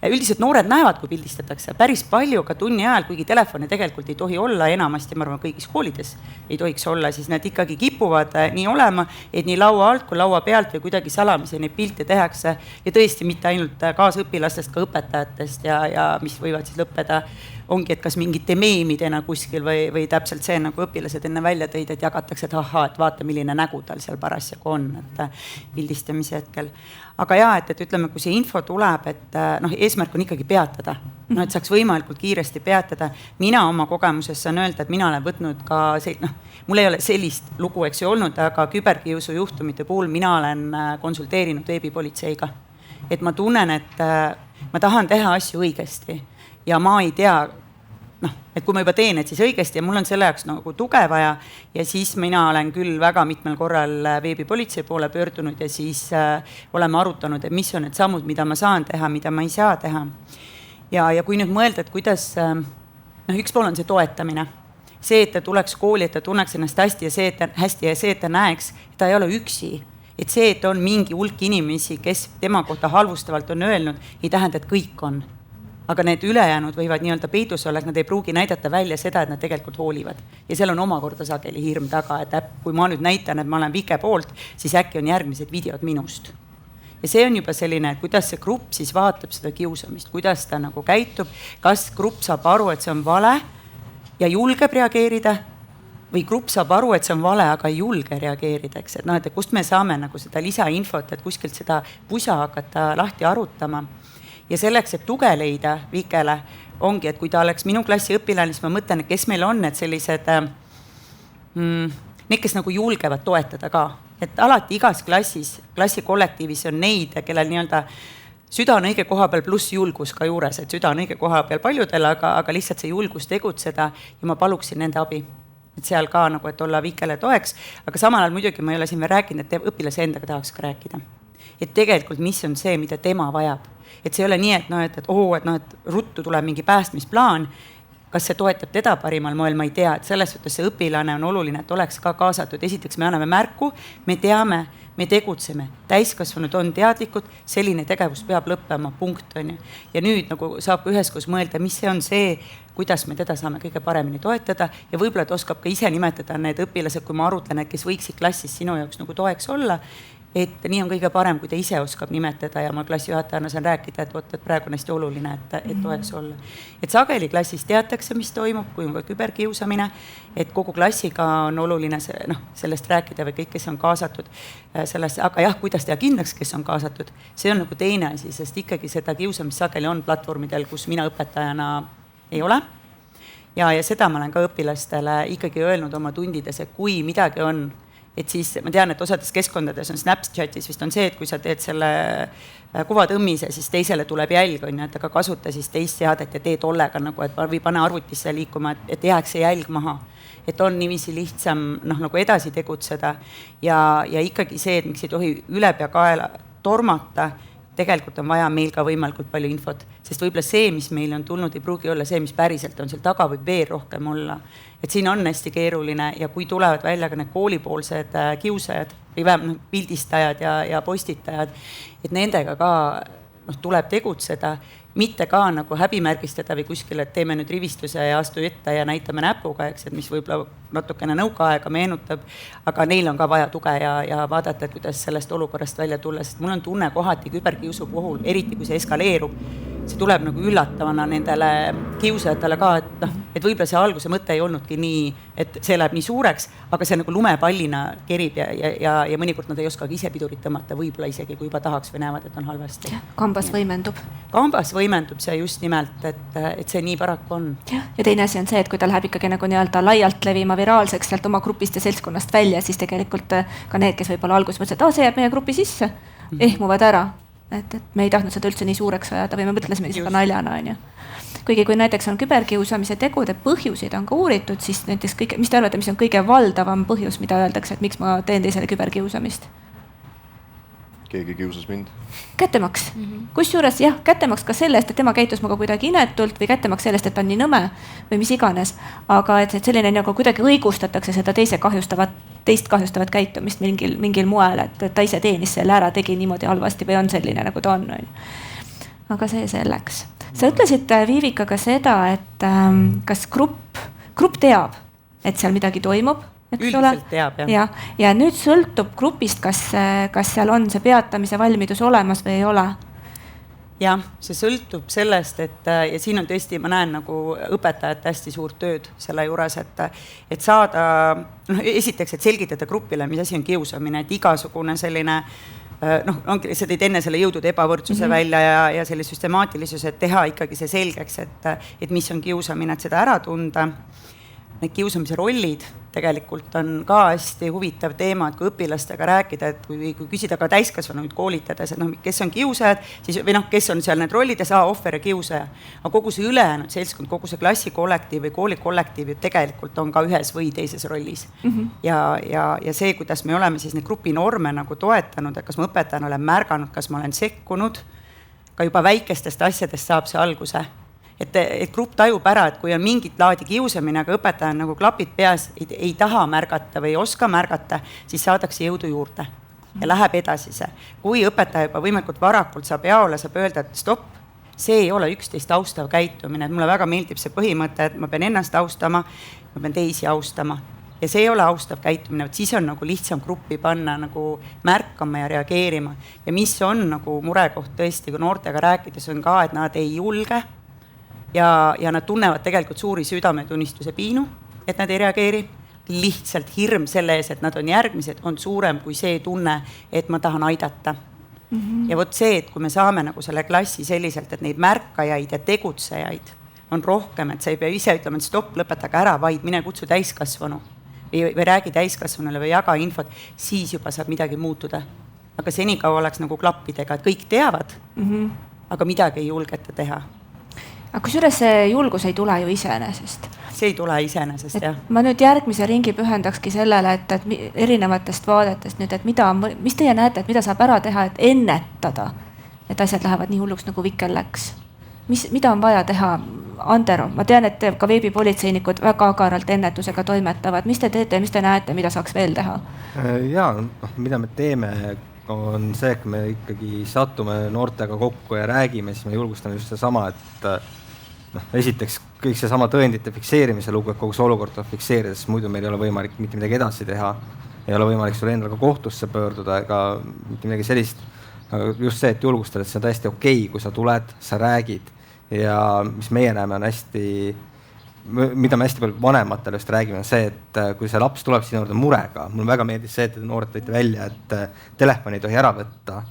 Ja üldiselt noored näevad, kui pildistatakse päris palju ka tunni ajal, kuigi telefoni tegelikult ei tohi olla, enamasti ma arvan kõigis koolides ei tohiks olla, siis need ikkagi kipuvad nii olema, et nii laua alt kui laua pealt või kuidagi salamise neid pilte tehakse ja tõesti mitte ainult kaasõpilastest, ka õpetajatest ja mis võivad siis lõppeda ongi, et kas mingite meemidena kuskil või täpselt see, nagu õpilased enne välja tõid, et jagatakse, et ahaa, et vaata, milline nägu tal seal parasjagu on, et pildistamise hetkel. Aga jaa, et ütleme, kui see info tuleb, et eesmärk on ikkagi peatada, et saaks võimalikult kiiresti peatada. Mina oma kogemuses saan öelda, et mina olen võtnud ka mul ei ole sellist lugu, eks ju olnud, aga küberkiusu juhtumite puhul mina olen konsulteerinud veebipolitseiga. Et ma tunnen, et ma tahan teha asju õigesti. Ja ma ei tea, et kui ma juba teen, et siis õigesti ja mul on selle jaoks nagu tuge vaja ja siis mina olen küll väga mitmel korral veebipolitsei poole pöördunud ja siis oleme arutanud, et mis on need sammud, mida ma saan teha, mida ma ei saa teha. Ja kui nüüd mõelda, et kuidas, üks pool on see toetamine. See, et ta tuleks kooli, et ta tunneks ennast hästi ja see, et ta näeks, et ta ei ole üksi. Et see, et on mingi hulk inimesi, kes tema kohta halvustavalt on öelnud, ei tähenda, et kõik on. Aga need ülejäänud võivad nii-öelda peidus olla, et nad ei pruugi näidata välja seda, et nad tegelikult hoolivad. Ja seal on omakorda sageli hirm taga, et kui ma nüüd näitan, et ma olen Vike poolt, siis äkki on järgmised videod minust. Ja see on juba selline, et kuidas see grupp siis vaatab seda kiusamist, kuidas ta nagu käitub, kas grupp saab aru, et see on vale ja julgeb reageerida või grupp saab aru, et see on vale, aga ei julge reageerida, eks, et kust me saame nagu seda lisainfot, et kuskilt seda pusa hakata lahti arutama. Ja selleks, et tuge leida Vikele, ongi, et kui ta oleks minu klassi õpilane, siis ma mõtlen, et kes meil on need sellised, need, kes nagu julgevad toetada ka. Et alati igas klassi kollektiivis on neid, kellel nii-öelda süda on õige koha peal pluss julgus ka juures, et süda on õige koha peal paljudel, aga lihtsalt see julgus tegutseda ja ma paluksin nende abi. Et seal ka nagu, et olla Vikele toeks, aga samal ajal muidugi ma ei ole siin veel rääkinud, et õpilase endaga tahaks ka rääkida. Et tegelikult mis on see, mida tema vajab. Et see ei ole nii, et ruttu tuleb mingi päästmisplaan, kas see toetab teda parimal moel, ma ei tea, et selles suhtes see õpilane on oluline, et oleks ka kaasatud. Esiteks me anname märku, me teame, me tegutseme, täiskasvanud on teadlikud, selline tegevus peab lõppema, punkt on ju. Ja nüüd nagu saab ka üheskoos mõelda, mis see on see, kuidas me teda saame kõige paremini toetada ja võib-olla ta oskab ka ise nimetada need õpilased, kui ma arutlen, et kes võiksid klassis sinu jaoks nagu toeks olla. Et nii on kõige parem, kui ta ise oskab nimetada ja ma klassijuhatajana saan rääkida, et praegu on hästi oluline, et toeks olla. Et sageli klassis teatakse, mis toimub, kui on ka küberkiusamine, et kogu klassiga on oluline sellest rääkida või kõik, kes on kaasatud sellesse, aga jah, kuidas teha kindlaks, kes on kaasatud, see on nagu teine asi, sest ikkagi seda kiusamist sageli on platvormidel, kus mina õpetajana ei ole. Ja seda ma olen ka õpilastele ikkagi öelnud oma tundides, et kui midagi on, et siis ma tean, et osades keskkondades on Snapchatis vist on see, et kui sa teed selle kuvatõmmise, siis teisele tuleb jälg, et aga kasuta siis teist seadet ja tee tollega nagu, et või pane arvutisse liikuma, et jääks see jälg maha. Et on niiviisi lihtsam nagu edasi tegutseda ja ikkagi see, et miks ei tohi üle pea kaela tormata, tegelikult on vaja meil ka võimalikult palju infot, sest võib-olla see, mis meile on tulnud, ei pruugi olla see, mis päriselt on seal taga, võib veel rohkem olla. Et siin on hästi keeruline ja kui tulevad välja ka need koolipoolsed kiusajad või vähemalt pildistajad ja postitajad, et nendega ka tuleb tegutseda, mitte ka nagu häbimärgistada või kuskil, et teeme nüüd rivistuse ja astu ette ja näitame näpuga, eks, et mis võib-olla natukene nõukaaega meenutab, aga neil on ka vaja tuge ja vaadata, kuidas sellest olukorrast välja tulla, sest mul on tunne kohati küberkiusu puhul, eriti kui see eskaleerub, see tuleb nagu üllatavana nendele kiusajatele ka, et võib-olla see alguse mõte ei olnudki nii, et see läheb nii suureks, aga see nagu lumepallina kerib ja mõnikord nad ei oskagi ise pidurit tõmmata, võib-olla isegi kui juba tahaks või näevad, et on halvasti. Kambas võimendub. Kambas võimendub see just nimelt, et see nii paraku on. Ja teine asi on see, et kui ta läheb ikkagi nagu nii-öelda laialt levima viraalseks sealt oma grupist ja seltskonnast välja, siis tegelikult ka need, kes võib-olla alguses mõtlesid, et see jääb meie grupi sisse, ehmuvad ära. Et me ei tahtnud seda üldse nii suureks ajada või me mõtlesimegi seda naljana, on ju. Kuigi kui näiteks on küberkiusamise tegude põhjusid on ka uuritud, siis näiteks mis te arvate, mis on kõige valdavam põhjus, mida öeldakse, et miks ma teen teisele küberkiusamist? Keegi kiusas mind. Kättemaks. Kusjuures jah, kättemaks ka sellest, et tema käitus maga kuidagi inetult või kättemaks sellest, et ta on nii nõme või mis iganes. Aga et selline nagu kuidagi õigustatakse seda teist kahjustavat käitumist mingil moel, et ta ise teenis selle ära, tegi niimoodi halvasti või on selline nagu ta on. Aga see selleks. Sa ütlesid, Viivika, ka seda, et kas grupp teab, et seal midagi toimub? Üldiselt teab, jah. Ja nüüd sõltub grupist, kas seal on see peatamise valmidus olemas või ei ole? Jah, see sõltub sellest, ja siin on tõesti, ma näen nagu õpetajate hästi suurt tööd selle juures, et saada, esiteks, et selgitada grupile, mis asi on kiusamine, et igasugune selline, sa tõid enne selle jõudude ebavõrdsuse välja ja selle süstemaatilisuse, et teha ikkagi see selgeks, et mis on kiusamine, et seda ära tunda. Need kiusamise rollid tegelikult on ka hästi huvitav teema, et kui õpilastega rääkida, et kui küsida ka täiskasvanuid koolitades, et kes on kiusajad, siis, või kes on seal need rollid ja ohver ja kiusaja. Aga kogu see ülejäänud seltskond, kogu see klassikollektiiv või koolikollektiiv tegelikult on ka ühes või teises rollis. Ja see, kuidas me oleme siis neid grupinorme nagu toetanud, et kas ma õpetajana olen märganud, kas ma olen sekkunud, ka juba väikestest asjadest saab see alguse. Et grupp tajub ära, et kui on mingit laadi kiusamine, aga õpetaja on nagu klapid peas, ei taha märgata või ei oska märgata, siis saadakse jõudu juurde ja läheb edasi see. Kui õpetaja juba võimalikult varakult saab jaole, saab öelda, et stopp, see ei ole üksteist austav käitumine. Mulle väga meeldib see põhimõte, et ma pean ennast austama, ma pean teisi austama. Ja see ei ole austav käitumine, et siis on nagu lihtsam gruppi panna nagu märkama ja reageerima. Ja mis on nagu murekoht tõesti, kui noortega rääkides on ka, et nad ei julge ja nad tunnevad tegelikult suuri südametunnistuse piinu, et nad ei reageeri. Lihtsalt hirm selle ees, et nad on järgmised, on suurem kui see tunne, et ma tahan aidata. Ja vot see, et kui me saame nagu selle klassi selliselt, et neid märkajaid ja tegutsejaid on rohkem, et sa ei pea ise ütlema, et stopp, lõpetage ära, vaid mine kutsu täiskasvanu või räägi täiskasvanule või jaga infot, siis juba saab midagi muutuda. Aga senikaua oleks nagu klappidega, et kõik teavad, aga midagi ei julgeta teha. Aga kusjuures see julgus ei tule ju iseenesest. See ei tule iseenesest, jah. Ma nüüd järgmise ringi pühendakski sellele, et erinevatest vaadetest nüüd, et mis teie näete, et mida saab ära teha, et ennetada, et asjad lähevad nii hulluks nagu Vikel läks. Mida on vaja teha? Andero, ma tean, et ka veebipolitseinikud väga agaralt ennetusega toimetavad. Mis te teete, mis te näete, mida saaks veel teha? Ja, mida me teeme, on see, et me ikkagi satume noortega kokku ja räägime, siis me julgustame just seesama, et esiteks kõik seesama tõendite fikseerimise lugu, et kogu see olukord tuleb fikseerida, sest muidu meil ei ole võimalik mitte midagi edasi teha. Ei ole võimalik sulle endal ka kohtusse pöörduda ega mitte midagi sellist. Just see, et julgustada, et see on täiesti okei, kui sa tuled, sa räägid ja mis meie näeme on hästi, mida me hästi palju vanematele just räägime, on see, et kui see laps tuleb sinu juurde murega, mul väga meeldis see, et noored tõite välja, et telefoni ei tohi ära võtta,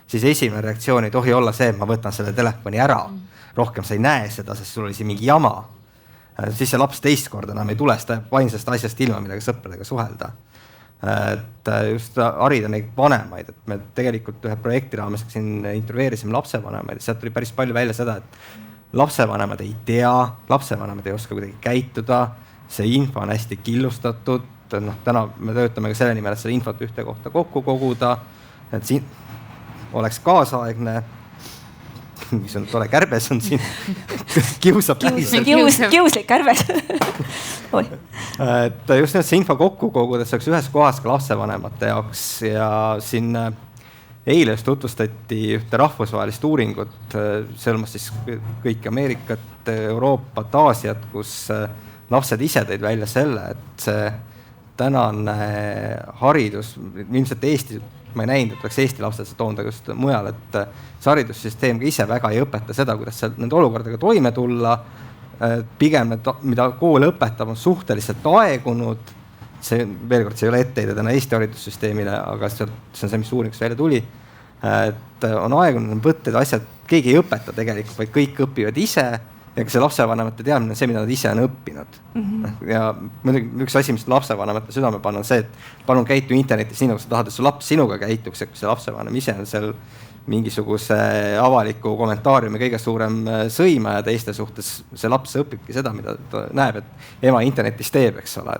siis esimene reaktsioon ei tohi olla see, et ma võtan selle telefoni ära. Rohkem sa ei näe seda, sest sul oli siin mingi jama. Siis see laps teist korda enam ei tule seda ainsast asjast ilma midagi sõpradega suhelda. Et just harida neid vanemaid, et me tegelikult ühe projekti raames siin intervjueerisime lapsevanemaid, sealt tuli päris palju välja seda, et lapsevanemad ei tea, lapsevanemad ei oska kuidagi käituda, see info on hästi killustatud, täna me töötame ka selle nimel, et selle infot ühte kohta kokku koguda, et siin oleks kaasaegne mingisugune tore kärbes on siin, kiusab päriselt. Kiuslik kärbes. et just nimelt see info kokku koguda, see oleks ühes kohas ka lapsevanemate jaoks ja siin eile just tutvustati ühte rahvusvahelist uuringut, see hõlmas siis kõik Ameerikat, Euroopat, Aasiat, kus lapsed ise tõid välja selle, et see tänane haridus, ilmselt Eesti, ma ei näinud, et oleks Eesti lapsed seda toonud, aga just mujal, et see haridussüsteem ka ise väga ei õpeta seda, kuidas nende olukordadega toime tulla. Pigem, mida kool õpetab, on suhteliselt aegunud. See, veel kord, see ei ole etteheide täna Eesti haridussüsteemile, aga see on see, mis uuringus välja tuli. Et on aegunud võtted, asjad, keegi ei õpeta tegelikult, vaid kõik õpivad ise. Ja ka see lapsevanemate teadmine on see, mida nad ise on õppinud. Ja muidugi üks asi, mis lapsevanemate südame panna, on see, et palun käitu internetis nii, nagu sa tahad, et su laps sinuga käituks, et kui see lapsevanem ise on seal mingisuguse avaliku kommentaariumi kõige suurem sõima ja teiste suhtes see laps õpibki seda, mida ta näeb, et ema internetis teeb, eks ole.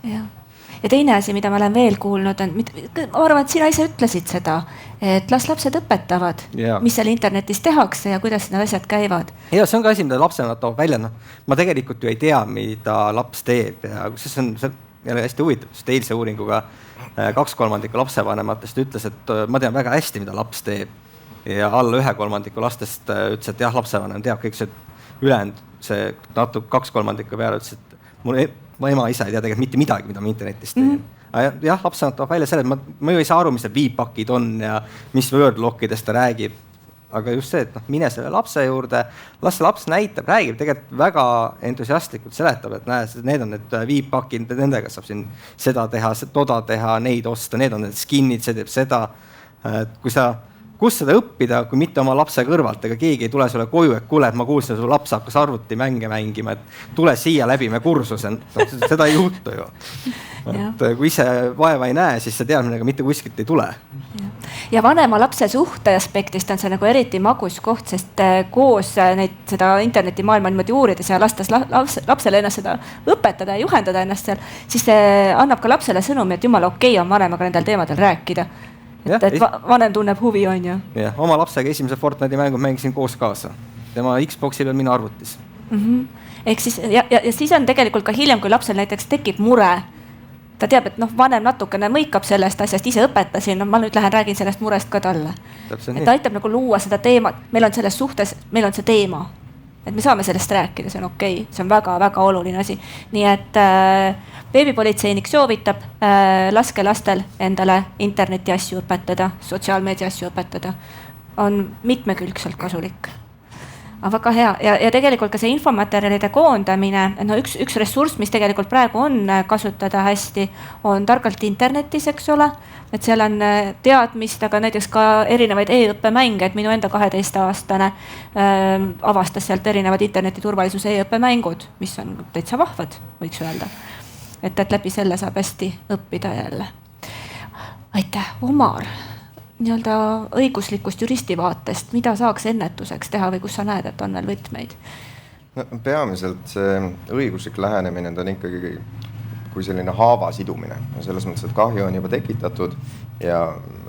Ja teine asi, mida ma olen veel kuulnud, on, ma arvan, et sina ise ütlesid seda, et las lapsed õpetavad, mis seal internetis tehakse ja kuidas need asjad käivad. Ja see on ka asi, mida lapsevanemad toovad välja. Ma tegelikult ju ei tea, mida laps teeb ja see on jälle hästi huvitav, sest eilse uuringuga 2/3 lapsevanematest ütles, et ma tean väga hästi, mida laps teeb. Ja alla 1/3 lastest ütles, et jah, lapsevanem teab kõik see ülejäänud, see natuke 2/3 peale ütles, et mu ema isa ei tea tegelikult mitte midagi, mida ma internetis teen. Jah, lapsevanemad toob välja selle, et ma ju ei saa aru, mis see viipakid on ja mis wordlockidest ta räägib. Aga just see, et mine selle lapse juurde, las see laps näitab, räägib tegelikult väga entusiastlikult, seletab, et näe, need on need viipakid, nendega saab siin seda teha, toda teha, neid osta, need on need skin'id, see teeb seda. Kus seda õppida, kui mitte oma lapse kõrvalt, ega keegi ei tule sulle koju, et kuule, et ma kuulsin, su laps hakkas arvuti mänge mängima, et tule siia läbime kursuse. Seda ei juhtu ju. Et kui ise vaeva ei näe, siis see teadmine mitte kuskilt ei tule. Ja vanema lapse suhte aspektist on see nagu eriti magus koht, sest koos seda internetimaailma niimoodi uurides ja lastes lapsele ennast seda õpetada ja juhendada ennast seal, siis see annab ka lapsele sõnumi, et jumala okei on vanemaga nendel teemadel rääkida. Et vanem tunneb huvi on ju. Oma lapsega esimese Fortnite'i mängud mängisin koos kaasa. Tema Xboxi peal mina arvutis. Ehk siis, ja siis on tegelikult ka hiljem, kui lapsel näiteks tekib mure, ta teab, et vanem natukene mõikab sellest asjast, ise õpetasin, ma nüüd lähen räägin sellest murest ka talle. Et aitab nagu luua seda teemat, meil on selles suhtes, meil on see teema. Et me saame sellest rääkida, see on okei, see on väga-väga oluline asi. Nii et veebipolitseinik soovitab, laske lastel endale interneti asju õpetada, sotsiaalmeedia asju õpetada. On mitmekülgselt kasulik. Aga väga hea ja tegelikult ka see infomaterjalide koondamine, üks ressurss, mis tegelikult praegu on kasutada hästi, on targalt internetis, eks ole. Et seal on teadmist, aga näiteks ka erinevaid e-õppemänge, et minu enda 12-aastane avastas sealt erinevad interneti turvalisuse e-õppemängud, mis on täitsa vahvad, võiks öelda. Et läbi selle saab hästi õppida jälle. Aitäh, Omar! Nii-öelda õiguslikust juristi vaatest, mida saaks ennetuseks teha või kus sa näed, et on veel võtmeid? Peamiselt see õiguslik lähenemine on ikkagi kui selline haava sidumine. Selles mõttes, et kahju on juba tekitatud ja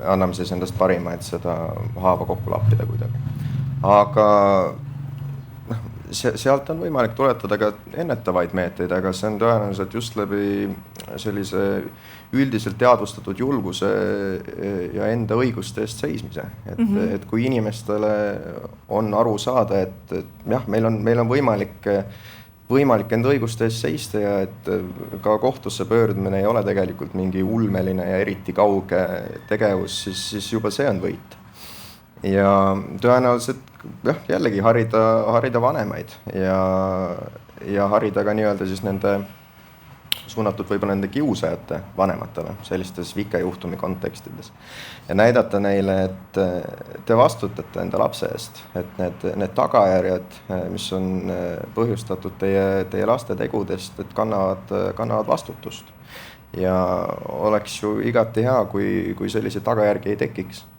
anname siis endast parima, et seda haava kokku lappida kuidagi. Aga sealt on võimalik tuletada ka ennetavaid meetmeid, aga see on tõenäoliselt just läbi sellise üldiselt teadvustatud julguse ja enda õiguste eest seismise. Et kui inimestele on aru saada, et jah, meil on võimalik enda õiguste eest seista ja et ka kohtusse pöördumine ei ole tegelikult mingi ulmeline ja eriti kauge tegevus, siis juba see on võit. Ja tõenäoliselt jällegi harida vanemaid ja harida ka nii-öelda siis nende suunatud võib-olla nende kiusajate vanematele sellistes vikejuhtumi kontekstides ja näidata neile, et te vastutate enda lapse eest, et need tagajärjed, mis on põhjustatud teie laste tegudest, et kannavad vastutust ja oleks ju igati hea, kui sellise tagajärgi ei tekiks.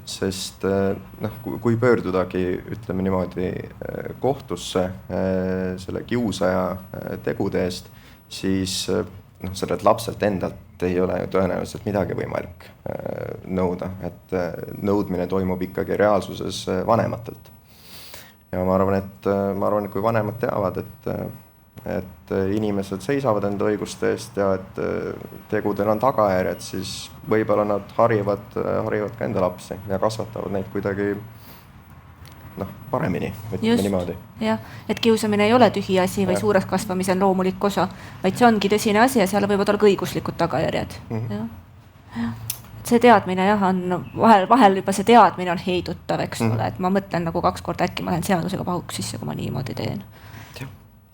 Sest kui pöördudagi, ütleme niimoodi, kohtusse selle kiusaja tegude eest, siis sellelt lapselt endalt ei ole ju tõenäoliselt midagi võimalik nõuda, et nõudmine toimub ikkagi reaalsuses vanematelt. Ja ma arvan, et kui vanemad teavad, et inimesed seisavad enda õiguste eest ja et tegudel on tagajärjed, siis võib-olla nad harivad ka enda lapsi ja kasvatavad neid kuidagi paremini, ütleme niimoodi. Jah, et kiusamine ei ole tühi asi või suureks kasvamise on loomulik osa, vaid see ongi tõsine asi ja seal võivad olla ka õiguslikud tagajärjed. See teadmine on vahel juba see teadmine on heidutav, eks ole, et ma mõtlen 2 korda äkki ma lähen seadusega pahuks sisse, kui ma niimoodi teen.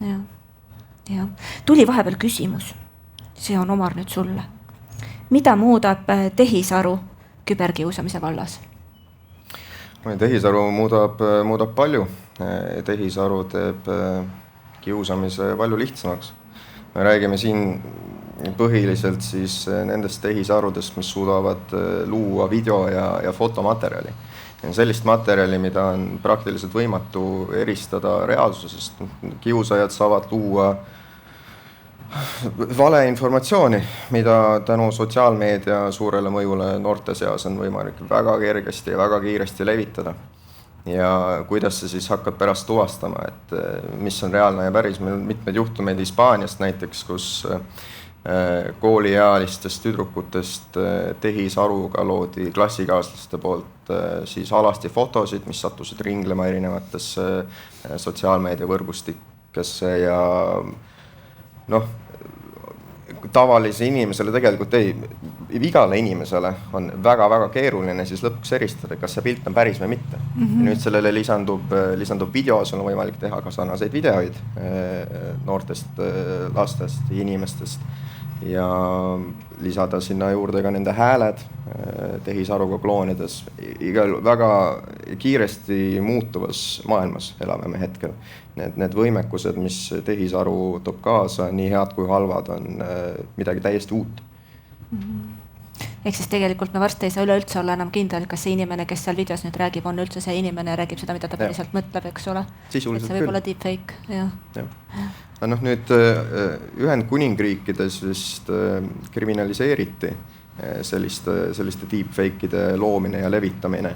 Ja. Tuli vahepeal küsimus, see on Omar nüüd sulle. Mida muudab tehisaru küberkiusamise vallas? Tehisaru muudab palju. Tehisaru teeb kiusamise palju lihtsamaks. Me räägime siin põhiliselt siis nendest tehisarudest, mis suudavad luua video ja fotomaterjali. Sellist materjali, mida on praktiliselt võimatu eristada reaalsusest. Kiusajad saavad luua valeinformatsiooni, mida tänu sotsiaalmeedia suurele mõjule noorte seas on võimalik väga kergesti ja väga kiiresti levitada. Ja kuidas see siis hakkab pärast tuvastama, et mis on reaalne ja päris. Meil on mitmed juhtumeid Hispaaniast näiteks, kus kooliealistest tüdrukutest tehisaruga loodi klassikaaslaste poolt siis alasti fotosid, mis sattusid ringlema erinevatesse sotsiaalmeedia võrgustikesse ja tavalise inimesele tegelikult igale inimesele on väga-väga keeruline siis lõpuks eristada, kas see pilt on päris või mitte. Nüüd sellele lisandub video, sul on võimalik teha ka sarnaseid videoid noortest lastest ja inimestest ja lisada sinna juurde ka nende hääled tehisaruga kloonides. Igal väga kiiresti muutuvas maailmas elame me hetkel. Need võimekused, mis tehisaru toob kaasa, nii head kui halvad, on midagi täiesti uut. Ehk siis tegelikult me varsti ei saa üleüldse olla enam kindel, kas see inimene, kes seal videos nüüd räägib, on üldse see inimene ja räägib seda, mida ta päriselt mõtleb, eks ole. Sisuliselt see võib olla deepfake. Nüüd Ühendkuningriikides vist kriminaliseeriti selliste deepfake'ide loomine ja levitamine.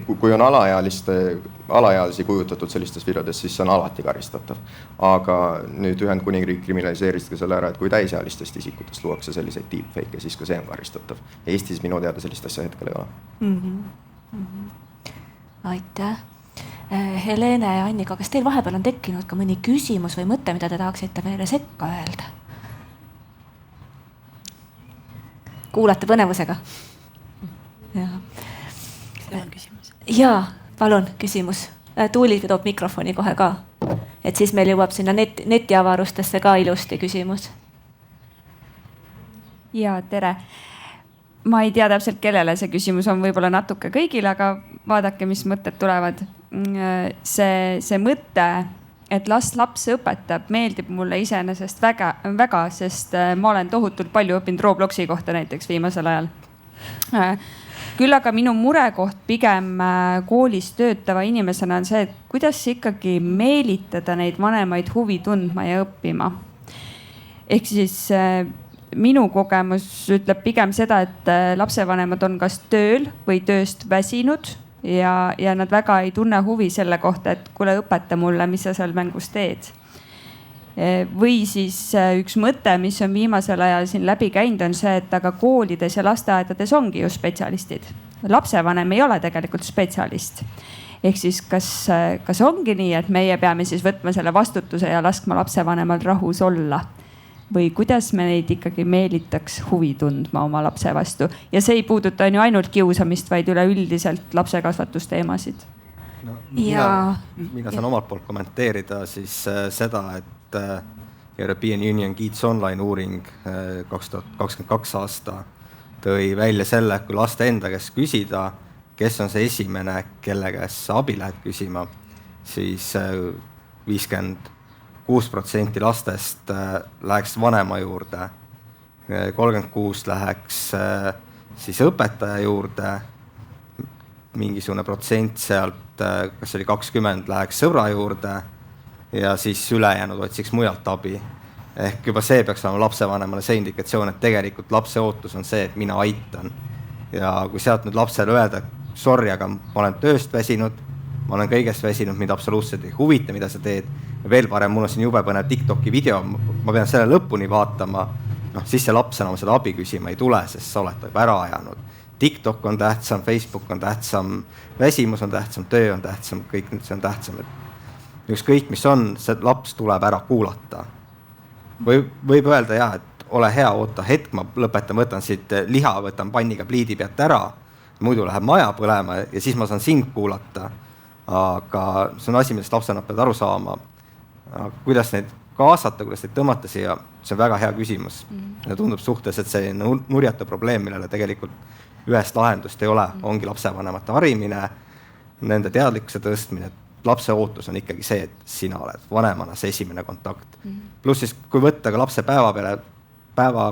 Kui on alaealisi kujutatud sellistes videodes, siis see on alati karistatav. Aga nüüd Ühendkuningriik kriminaliseeris ka selle ära, et kui täisealistest isikutest luuakse selliseid deepfake'e, siis ka see on karistatav. Eestis minu teada sellist asja hetkel ei ole. Aitäh. Helene ja Annika, kas teil vahepeal on tekkinud ka mõni küsimus või mõte, mida te tahaksite meile sekka öelda? Kuulate põnevusega? Jaa, palun küsimus. Tuuli toob mikrofoni kohe ka. Et siis meil jõuab sinna netiavarustesse ka ilusti küsimus. Jaa, tere. Ma ei tea täpselt, kellele see küsimus on, võib-olla natuke kõigile, aga vaadake, mis mõtted tulevad. See mõte, et laps õpetab, meeldib mulle iseenesest väga, sest ma olen tohutult palju õppinud Robloxi kohta näiteks viimasel ajal. Küll aga minu murekoht pigem koolis töötava inimesena on see, et kuidas ikkagi meelitada neid vanemaid huvi tundma ja õppima. Ehk siis minu kogemus ütleb pigem seda, et lapsevanemad on kas tööl või tööst väsinud ja nad väga ei tunne huvi selle kohta, et kuule, õpeta mulle, mis sa seal mängus teed. Või siis üks mõte, mis on viimasel ajal siin läbi käinud, on see, et aga koolides ja lasteaedades ongi ju spetsialistid. Lapsevanem ei ole tegelikult spetsialist. Ehk siis kas ongi nii, et meie peame siis võtma selle vastutuse ja laskma lapsevanemal rahus olla? Või kuidas me neid ikkagi meelitaks huvi tundma oma lapse vastu? Ja see ei puuduta ju ainult kiusamist, vaid üleüldiselt lapsekasvatusteemasid. Mina saan omalt poolt kommenteerida siis seda, et European Union Kids Online uuring 2022 aasta tõi välja selle, kui laste enda käest küsida, kes on see esimene, kelle käest sa abi lähed küsima, siis 56% lastest läheks vanema juurde, 36% läheks siis õpetaja juurde, mingisugune protsent sealt, kas oli 20, läheks sõbra juurde ja siis ülejäänud otsiks mujalt abi. ehk juba see peaks olema lapsevanemale see indikatsioon, et tegelikult lapse ootus on see, et mina aitan. Ja kui sealt nüüd lapsele öelda, sorry, aga ma olen tööst väsinud, ma olen kõigest väsinud, mind absoluutselt ei huvita, mida sa teed. Ja veel parem, mul on siin jube põnev TikToki video, ma pean selle lõpuni vaatama, siis see laps enam seda abi küsima ei tule, sest sa oled juba ära ajanud. TikTok on tähtsam, Facebook on tähtsam, väsimus on tähtsam, töö on tähtsam, kõik nüüd see on tähtsam. Ükskõik mis on, see laps tuleb ära kuulata. Võib öelda jah, et ole hea, oota hetk, ma lõpetan, võtan siit liha, võtan panniga pliidi pealt ära, muidu läheb maja põlema ja siis ma saan sind kuulata. Aga see on asi, millest lapsenad peavad aru saama. Kuidas neid kaasata, kuidas neid tõmmata siia, see on väga hea küsimus. Ja tundub suhteliselt see nurjatu probleem, millele tegelikult ühest lahendust ei ole, ongi lapsevanemate harimine, nende teadlikkuse tõstmine. Lapse ootus on ikkagi see, et sina oled vanemana see esimene kontakt. Pluss siis, kui võtta ka lapse päeva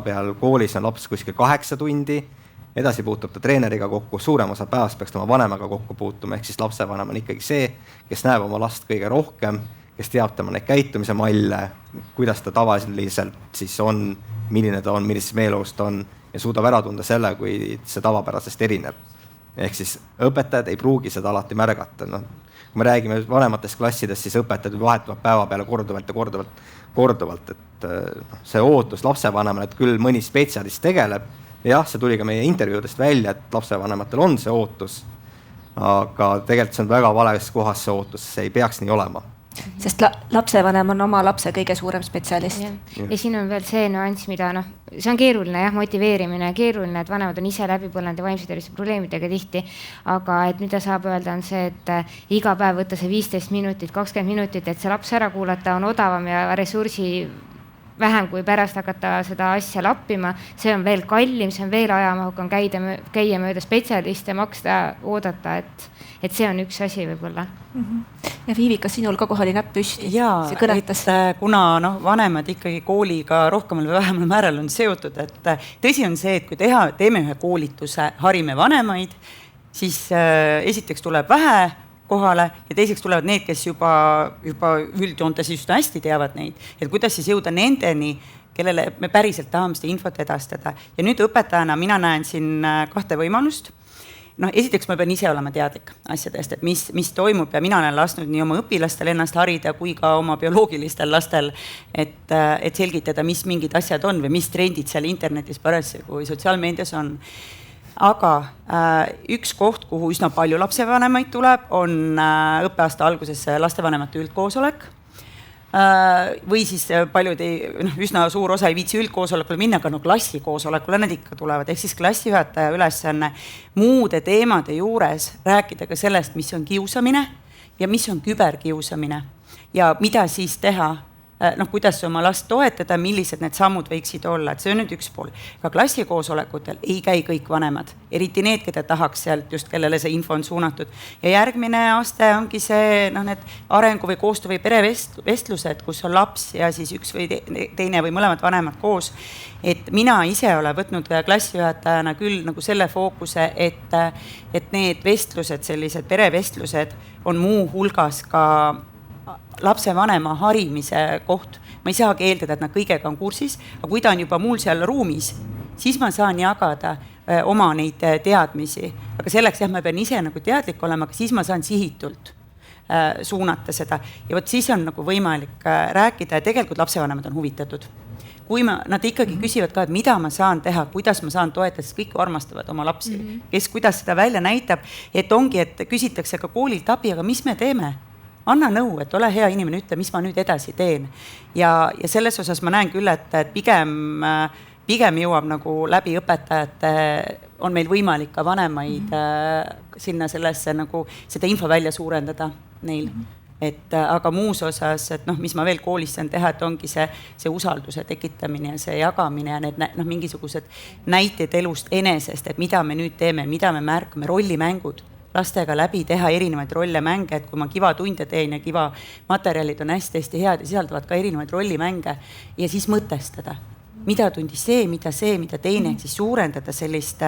peal koolis on laps kuskil 8 tundi, edasi puutub ta treeneriga kokku, suurem osa päevast peaks tema vanemaga kokku puutuma, ehk siis lapsevanem on ikkagi see, kes näeb oma last kõige rohkem, kes teab tema neid käitumise malle, kuidas ta tavaliselt siis on, milline ta on, millises meeleolust on ja suudab ära tunda selle, kui see tavapärasest erineb. Ehk siis õpetajad ei pruugi seda alati märgata. Kui me räägime vanematest klassidest, siis õpetajad vahetuvad päeva peale korduvalt, et see ootus lapsevanemale, et küll mõni spetsialist tegeleb. Jah, see tuli ka meie intervjuudest välja, et lapsevanematel on see ootus, aga tegelikult see on väga vales kohas see ootus, see ei peaks nii olema. Sest lapsevanem on oma lapse kõige suurem spetsialist. Ja siin on veel see nüanss, mida see on keeruline, motiveerimine keeruline, et vanemad on ise läbi põlenud ja vaimse tervise probleemidega tihti, aga et mida saab öelda on see, et iga päev võtta see 15 minutit, 20 minutit, et see laps ära kuulata on odavam ja ressursi vähem kui pärast hakata seda asja lappima, see on veel kallim, see on veel ajamahukam käia mööda spetsialiste, maksta, oodata, et see on üks asi võib-olla. Ja Viivika, sinul ka kohali näpp püsti. Jaa, et kuna vanemad ikkagi kooliga rohkemal või vähemal määral on seotud, et tõsi on see, et kui teeme ühe koolituse, harime vanemaid, siis esiteks tuleb vähe kohale ja teiseks tulevad need, kes juba üldjoontes just hästi teavad neid, et kuidas siis jõuda nendeni, kellele me päriselt tahame seda infot edastada. Ja nüüd õpetajana mina näen siin 2 võimalust. Esiteks ma pean ise olema teadlik asjadest, et mis toimub ja mina olen lasknud nii oma õpilastel ennast harida kui ka oma bioloogilistel lastel, et selgitada, mis mingid asjad on või mis trendid seal internetis parasjagu või sotsiaalmeedias on. Aga üks koht, kuhu üsna palju lapsevanemaid tuleb, on õppeaasta alguses lastevanemate üldkoosolek. Või siis paljud üsna suur osa ei viitsi üldkoosolekule minna, aga klassikoosolekule nad ikka tulevad. Ehk siis klassijuhataja ülesanne muude teemade juures rääkida ka sellest, mis on kiusamine ja mis on küberkiusamine ja mida siis teha. Kuidas oma last toetada, millised need sammud võiksid olla, et see on nüüd üks pool. Ka klassikoosolekutel ei käi kõik vanemad, eriti need, keda tahaks sealt just, kellele see info on suunatud. Ja järgmine aste ongi see need arengu või koostöö või perevestlused, kus on laps ja siis üks või teine või mõlemad vanemad koos. Et mina ise olen võtnud klassijuhatajana küll selle fookuse, et need vestlused, sellised perevestlused on muu hulgas ka lapsevanema harimise koht. Ma ei saagi eeldada, et nad kõigega on kursis, aga kui ta on juba mul seal ruumis, siis ma saan jagada oma neid teadmisi. Aga selleks ma pean ise teadlik olema, aga siis ma saan sihitult suunata seda. Ja võt siis on võimalik rääkida ja tegelikult lapsevanemad on huvitatud. Kui nad ikkagi küsivad ka, et mida ma saan teha, kuidas ma saan toetada, siis kõik armastavad oma lapsi, kes kuidas seda välja näitab, et ongi, et küsitakse ka koolilt abi, aga mis me teeme? Anna nõu, et ole hea inimene, ütle, mis ma nüüd edasi teen. Ja selles osas ma näen küll, et pigem jõuab läbi õpetajate, on meil võimalik ka vanemaid sinna sellesse seda info välja suurendada neil. Aga muus osas, et mis ma veel koolis saan teha, et ongi see usalduse tekitamine ja see jagamine ja need mingisugused näited elust enesest, et mida me nüüd teeme, mida me märkame, rollimängud. Lastega läbi teha erinevaid rolle mänge, et kui ma kiva tunde teen ja kiva materjalid on hästi head ja sisaldavad ka erinevaid rollimänge ja siis mõtestada. mida tundis see, mida teine, siis suurendada sellist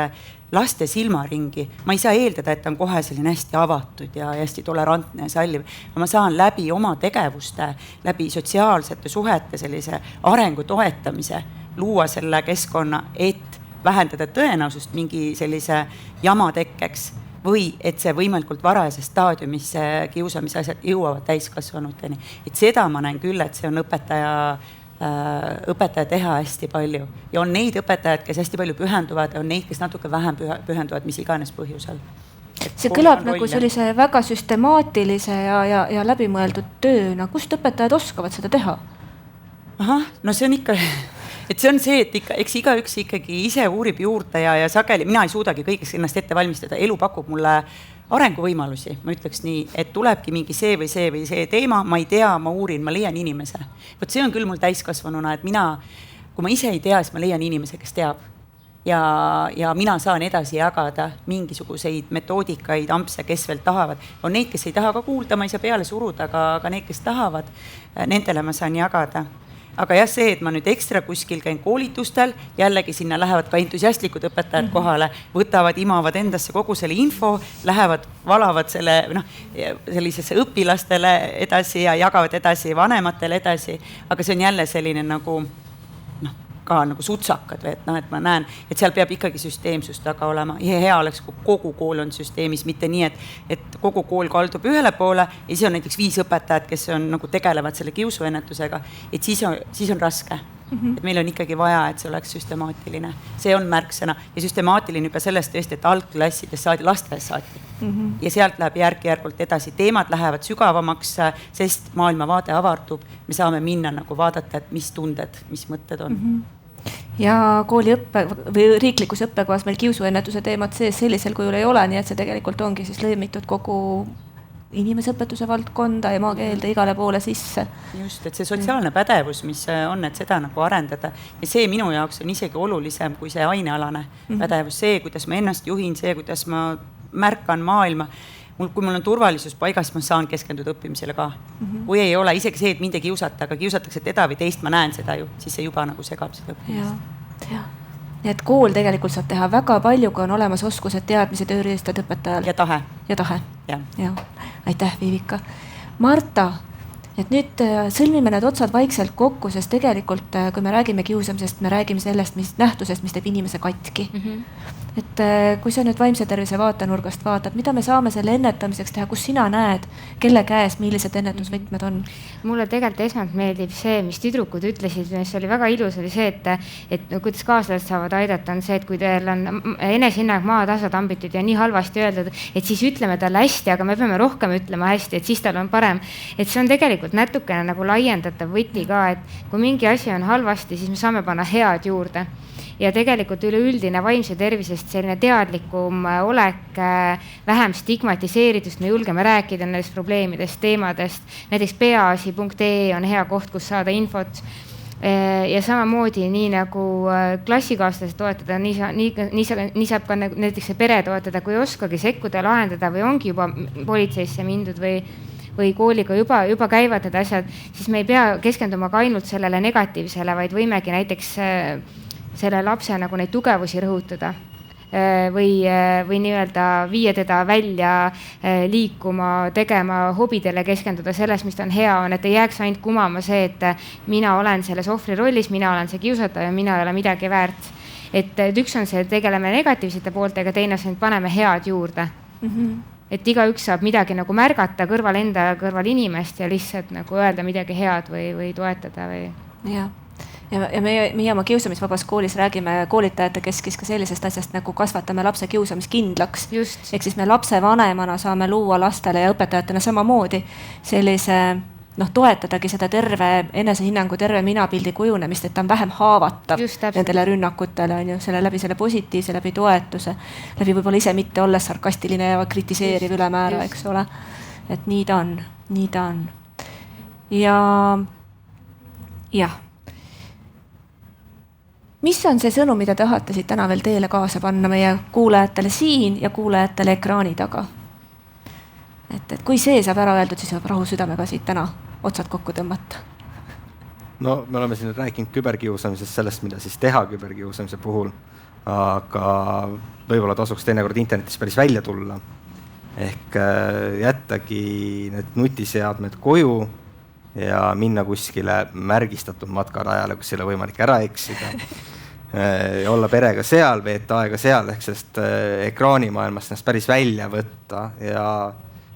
laste silmaringi. Ma ei saa eeldada, et ta on kohe selline hästi avatud ja hästi tolerantne ja salliv. Ma saan läbi oma tegevuste, läbi sotsiaalsete suhete sellise arengu toetamise luua selle keskkonna, et vähendada tõenäosust mingi sellise jama tekkeks või et see võimalikult varajases staadiumis kiusamise asjad jõuavad täiskasvanuteni. Et seda ma näen küll, et see on õpetaja teha hästi palju ja on neid õpetajad, kes hästi palju pühenduvad ja on neid, kes natuke vähem pühenduvad, mis iganes põhjusel. See kõlab nagu sellise väga süstemaatilise ja läbimõeldud tööna. Kust õpetajad oskavad seda teha? No see on ikka, et see on see, et eks igaüks ikkagi ise uurib juurde ja sageli, mina ei suudagi kõigeks ennast ette valmistada. Elu pakub mulle arenguvõimalusi, ma ütleks nii, et tulebki mingi see või see teema, ma ei tea, ma uurin, ma leian inimese. Võt see on küll mul täiskasvanuna, et kui ma ise ei tea, siis ma leian inimese, kes teab. Ja mina saan edasi jagada mingisuguseid metoodikaid, ampse, kes veel tahavad. On neid, kes ei taha ka kuulda, ma ei saa peale suruda, aga need, kes tahavad, nendele ma saan jagada. Aga jah, see, et ma nüüd ekstra kuskil käin koolitustel, jällegi sinna lähevad ka entusiastlikud õpetajad kohale, võtavad, imavad endasse kogu selle info, lähevad, valavad sellisesse õpilastele edasi ja jagavad edasi vanematele edasi. Aga see on jälle selline nagu ka nagu sutsakad või et ma näen, et seal peab ikkagi süsteemsus taga olema. Ja hea oleks, kui kogu kool on süsteemis, mitte nii, et kogu kool kaldub ühele poole ja siis on näiteks 5 õpetajat, kes on nagu tegelevad selle kiusuennetusega, et siis on raske. Et meil on ikkagi vaja, et see oleks süstemaatiline. See on märksõna ja süstemaatiline juba sellest tõesti, et algklassides saadi, lastes saati. Ja sealt läheb järk-järgult edasi. Teemad lähevad sügavamaks, sest maailmavaade avardub. Me saame minna nagu vaadata, et mis tunded, mis mõtted on. Ja kooliõppe või riiklikus õppekohas meil kiusuennetuse teemat sees sellisel kujul ei ole, nii et see tegelikult ongi siis lõimitud kogu inimeseõpetuse valdkonda, emakeelde igale poole sisse. Just, et see sotsiaalne pädevus, mis on, et seda nagu arendada. Ja see minu jaoks on isegi olulisem kui see ainealane pädevus. See, kuidas ma ennast juhin, see, kuidas ma märkan maailma. Kui mul on turvalisus paigas, ma saan keskenduda õppimisele ka. Kui ei ole, isegi see, et mind ei kiusata, aga kiusatakse teda või teist, ma näen seda ju, siis see juba nagu segab seda õppimist. Ja. Et kool tegelikult saab teha väga palju, kui on olemas oskused, teadmised, tööriistad õpetajal. Ja tahe. Ja tahe. Ja. Aitäh, Viivika. Marta, et nüüd sõlmime need otsad vaikselt kokku, sest tegelikult, kui me räägime kiusamisest, me räägime sellest nähtusest, mis teeb inimese katki. Et kui sa nüüd vaimse tervise vaatenurgast vaatad, mida me saame selle ennetamiseks teha, kus sina näed, kelle käes, millised ennetusvõtmed on? Mulle tegelikult esmalt meeldib see, mis tüdrukud ütlesid, mis oli väga ilus, oli see, et kuidas kaaslased saavad aidata, on see, et kui teil on enesehinnang maatasa tambitud ja nii halvasti öeldud, et siis ütleme talle hästi, aga me peame rohkem ütlema hästi, et siis tal on parem. Et see on tegelikult natukene nagu laiendatav võti ka, et kui mingi asi on halvasti, siis me saame panna head juurde. Ja tegelikult üleüldine vaimse tervisest selline teadlikum olek, vähem stigmatiseeritust, me julgeme rääkida nendest probleemidest, teemadest. Näiteks peaasi.ee on hea koht, kus saada infot. Ja samamoodi nii nagu klassikaaslased toetada, nii saab ka näiteks see pere toetada, kui oskagi sekkuda ja lahendada või ongi juba politseisse mindud või kooliga juba käivad need asjad, siis me ei pea keskenduma ka ainult sellele negatiivsele, vaid võimegi näiteks selle lapse nagu neid tugevusi rõhutada või nii-öelda viia teda välja liikuma, tegema hobidele, keskenduda selles, mis ta on hea on, et ei jääks ainult kumama see, et mina olen selles ohvri rollis, mina olen see kiusataja, mina ei ole midagi väärt. Et üks on see, tegeleme negatiivsete pooltega, teine on, paneme head juurde. Et igaüks saab midagi nagu märgata kõrval enda kõrval inimest ja lihtsalt nagu öelda midagi head või toetada või. Ja meie oma kiusamisvabas koolis räägime koolitajate keskis ka sellisest asjast nagu kasvatame lapse kiusamiskindlaks. Ehk siis me lapse vanemana saame luua lastele ja õpetajatena samamoodi sellise, toetadagi seda terve enesehinnangu, terve minapildi kujunemist, et ta on vähem haavatav nendele rünnakutele, on ju, läbi selle positiivse, läbi toetuse, läbi võib-olla ise mitte olles sarkastiline ja kritiseeriv ülemäära, eks ole. Et nii ta on. Ja. Mis on see sõnum, mida tahate siit täna veel teile kaasa panna meie kuulajatele siin ja kuulajatele ekraani taga? Et kui see saab ära öeldud, siis saab rahu südamega siit täna otsad kokku tõmmata. no me oleme siin rääkinud küberkiusamisest, sellest, mida siis teha küberkiusamise puhul, aga võib-olla tasuks teinekord internetis päris välja tulla. Ehk jättagi need nutiseadmed koju ja minna kuskile märgistatud matkarajale, kus ei ole võimalik ära eksida. Olla perega seal, veeta aega seal, ehk sellest ekraanimaailmast ennast päris välja võtta ja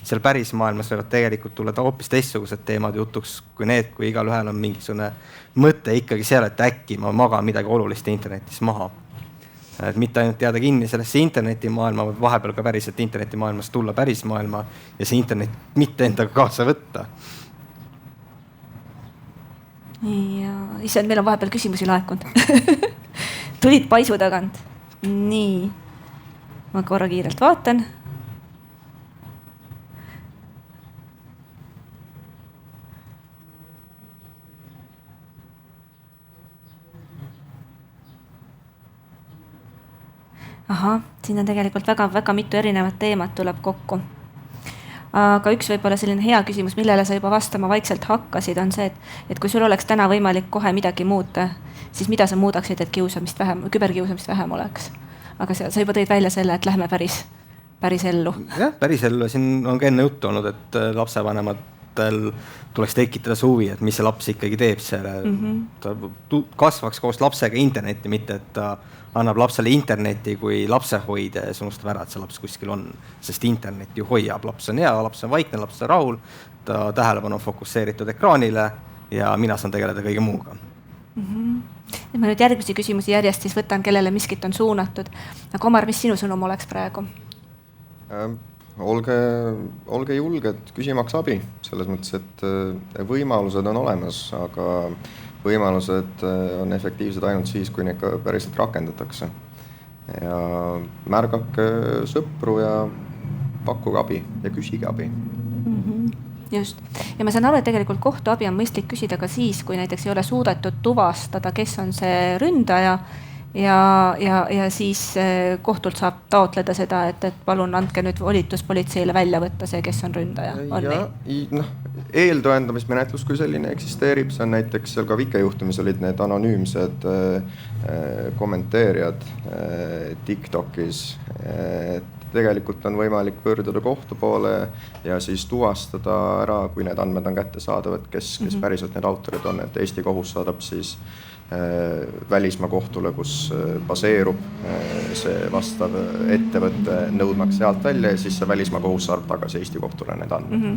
seal päris maailmas võivad tegelikult tulla hoopis teistsugused teemad jutuks kui need, kui igalühel on mingisugune mõte ikkagi seal, et äkki ma magan midagi olulist internetis maha. Et mitte ainult jääda kinni sellesse internetimaailma, vaid vahepeal ka päriselt internetimaailmast tulla päris maailma ja see internet mitte endaga kaasa võtta. Ja issand, meil on vahepeal küsimusi laekunud. Tulid paisu tagant. Nii, ma korra kiirelt vaatan. Ahah, siin on tegelikult väga mitu erinevat teemat tuleb kokku. Aga üks võib-olla selline hea küsimus, millele sa juba vastama vaikselt hakkasid, on see, et kui sul oleks täna võimalik kohe midagi muuta, siis mida sa muudaksid, et küberkiusamist vähem oleks? Aga sa juba tõid välja selle, et lähme päris ellu. Jah, päris ellu. Siin on ka enne juttu olnud, et lapsevanematel tuleks tekitada see huvi, et mis see laps ikkagi teeb selle. Ta kasvaks koos lapsega internetti, mitte et ta annab lapsele interneti kui lapsehoide ja see unustab ära, et see laps kuskil on. Sest internet ju hoiab, laps on hea, laps on vaikne, laps on rahul, ta tähelepanu on fokusseeritud ekraanile ja mina saan tegeleda kõige muuga. Ma nüüd järgmisi küsimusi järjest siis võtan, kellele miskit on suunatud. Aga Omar, mis sinu sõnum oleks praegu? Olge julged küsimaks abi, selles mõttes, et võimalused on olemas, aga võimalused on efektiivsed ainult siis, kui neid ka päriselt rakendatakse. Ja märgake sõpru ja pakkuge abi ja küsige abi. Just. Ja ma saan aru, et tegelikult kohtuabi on mõistlik küsida ka siis, kui näiteks ei ole suudetud tuvastada, kes on see ründaja ja siis kohtult saab taotleda seda, et palun andke nüüd volitus politseile välja võtta see, kes on ründaja. Eeltõendamismenetlus kui selline eksisteerib, see on näiteks seal ka Vike juhtumis olid need anonüümsed kommenteerijad TikTokis. Tegelikult on võimalik pöörduda kohtu poole ja siis tuvastada ära, kui need andmed on kättesaadavad, kes päriselt need autorid on, et Eesti kohus saadab siis välismaa kohtule, kus baseerub see vastav ettevõtte nõudmaks sealt välja ja siis see välismaa kohus saab tagasi Eesti kohtule need andmed.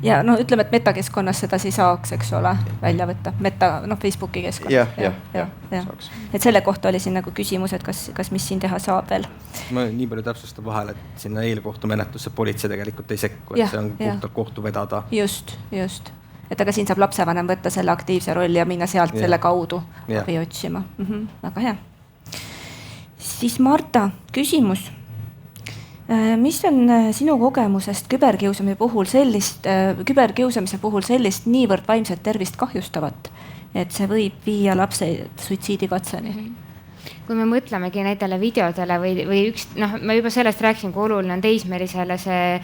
Ja no ütleme, et metakeskkonnas seda siis saaks, eks ole, välja võtta. Facebooki keskkonnas. Saaks. Et selle kohta oli siin nagu küsimus, et kas mis siin teha saab veel? Ma nii palju täpsustab vahel, et sinna eelkohtumenetlusse politsei tegelikult ei sekku, et see on puhtalt kohtu vedada. Just. Et aga siin saab lapsevanem võtta selle aktiivse rolli ja minna sealt selle kaudu abi otsima. Väga hea. Siis Marta, küsimus. Mis on sinu kogemusest küberkiusamise puhul sellist niivõrd vaimset tervist kahjustavat, et see võib viia lapse suitsiidikatseni? Kui me mõtlemegi nendele videodele või ma juba sellest rääksin, kui oluline on teismelisele see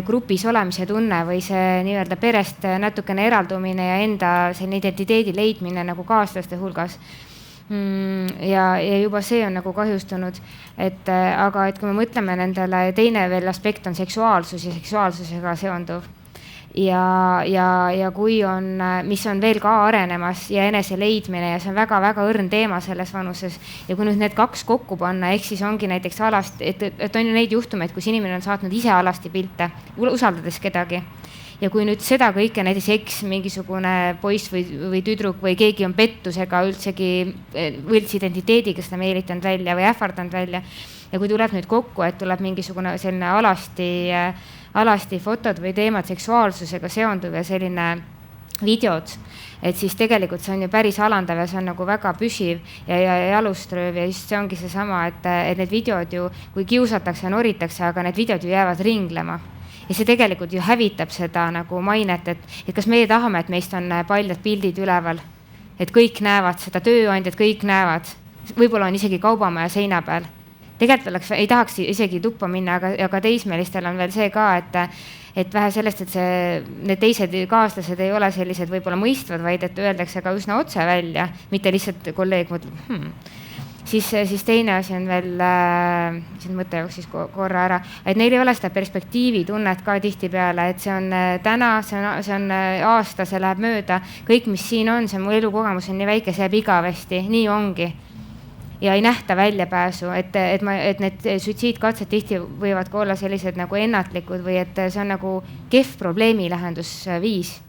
grupis olemise tunne või see nii-öelda perest natukene eraldumine ja enda selline identiteedi leidmine nagu kaaslaste hulgas. Ja juba see on nagu kahjustunud, aga kui me mõtleme nendele, teine veel aspekt on seksuaalsus ja seksuaalsusega seonduv. Ja kui on, mis on veel ka arenemas ja enese leidmine ja see on väga õrn teema selles vanuses ja kui nüüd need kaks kokku panna, ehk siis ongi näiteks alasti, et on ju neid juhtumeid, kus inimene on saatnud ise alasti pilte, usaldades kedagi. Ja kui nüüd seda kõike näiteks mingisugune poiss või tüdruk või keegi on pettusega üldsegi võltsidentiteediga seda meelitanud välja või ähvardanud välja ja kui tuleb nüüd kokku, et tuleb mingisugune selline alasti fotod või teemad seksuaalsusega seonduv ja selline videod, et siis tegelikult see on ju päris alandav ja see on nagu väga püsiv ja jaluströöv ja just see ongi seesama, et need videod ju, kui kiusatakse ja noritakse, aga need videod ju jäävad ringlema. Ja see tegelikult ju hävitab seda nagu mainet, et kas meie tahame, et meist on paljad pildid üleval, et kõik näevad seda, tööandjad kõik näevad, võib-olla on isegi kaubamaja seina peal. tegelikult ei tahaks isegi tuppa minna, aga teismelistel on veel see ka, et vähe sellest, et need teised kaaslased ei ole sellised võib-olla mõistvad, vaid et öeldakse ka üsna otse välja, mitte lihtsalt kolleeg mõtleb, Siis teine asi on veel, siin mõte jooksis korra ära, et neil ei ole seda perspektiivitunnet ka tihtipeale, et see on täna, see on aasta, see läheb mööda, kõik, mis siin on, see mu elukogemus on nii väike, see jääb igavesti, nii ongi. Ja ei nähta väljapääsu, et need suitsiidkatsed tihti võivad ka olla sellised nagu ennatlikud või et see on nagu kehv probleemi lahendusviis.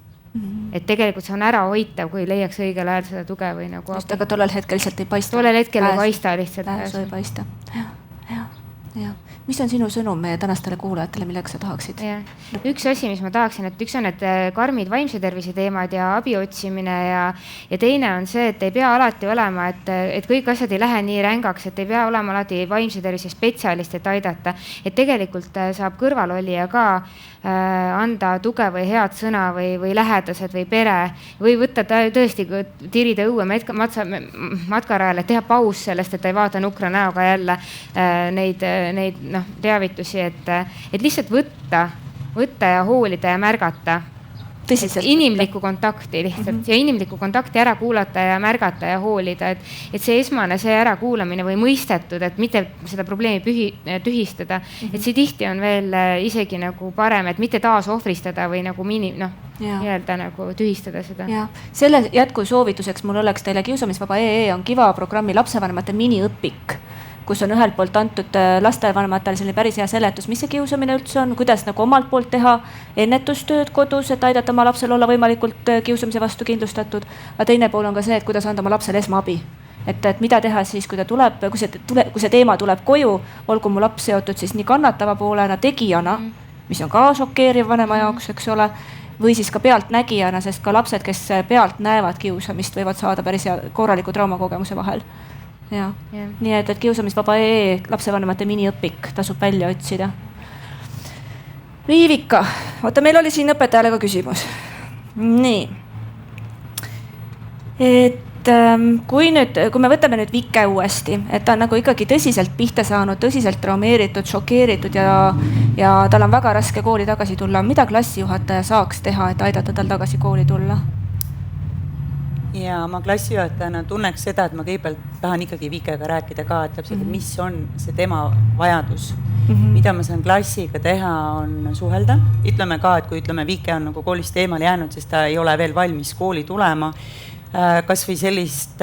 Et tegelikult see on ära hoitav, kui leiaks õigel ajal seda tuge või nagu just, aga tollel hetkel lihtsalt ei paista. Tollel hetkel ei paista lihtsalt. Pääsu ei paista. Ja. Mis on sinu sõnum meie tänastele kuulajatele, millega sa tahaksid? Ja. Üks asi, mis ma tahaksin, et üks on need karmid vaimse tervise teemad ja abi otsimine ja teine on see, et ei pea alati olema, et kõik asjad ei lähe nii rängaks, et ei pea olema alati vaimse tervise spetsialist, et aidata. Et tegelikult saab kõrvalolija ka anda tuge või head sõna või lähedased või pere või võtta tõesti tirida õue matkarajale, teha paus sellest, et ta ei vaata nukra näoga jälle neid teavitusi, et lihtsalt võtta ja hoolida ja märgata. Inimlikku kontakti lihtsalt ja inimlikku kontakti ära kuulata ja märgata ja hoolida, et see esmane see ärakuulamine või mõistetud, et mitte seda probleemi tühistada, et see tihti on veel isegi nagu parem, et mitte taas ohvristada või nagu nii-öelda nagu tühistada seda. Ja. Selle jätkusoovituseks mul oleks teile Kiusamisvaba EE on Kiva programmi lapsevanemate miniõpik, kus on ühelt poolt antud lastevanematele selline päris hea seletus, mis see kiusamine üldse on, kuidas nagu omalt poolt teha ennetustööd kodus, et aidata oma lapsel olla võimalikult kiusamise vastu kindlustatud. Aga teine pool on ka see, et kuidas anda oma lapsele esmaabi. Et mida teha siis, kui see teema tuleb koju, olgu mu laps seotud siis nii kannatava poolena, tegijana, mis on ka šokeeriv vanema jaoks, eks ole, või siis ka pealtnägijana, sest ka lapsed, kes pealt näevad kiusamist, võivad saada päris korraliku traumakogemuse vahel. Ja. Nii et Kiusamisvaba EE lapsevanemate miniõpik tasub välja otsida. Viivika, oota, meil oli siin õpetajale ka küsimus. Nii. Et kui me võtame nüüd Vike uuesti, et ta on nagu ikkagi tõsiselt pihta saanud, tõsiselt traumeeritud, šokeeritud ja tal on väga raske kooli tagasi tulla. Mida klassijuhataja saaks teha, et aidata tal tagasi kooli tulla? Ja ma klassijuhatajana tunneks seda, et ma kõigepealt tahan ikkagi Vikega rääkida ka, et täpselt, mis on see tema vajadus. Mida ma saan klassiga teha, on suhelda. Ütleme ka, et kui Vike on nagu koolist eemale jäänud, sest ta ei ole veel valmis kooli tulema, kas või sellist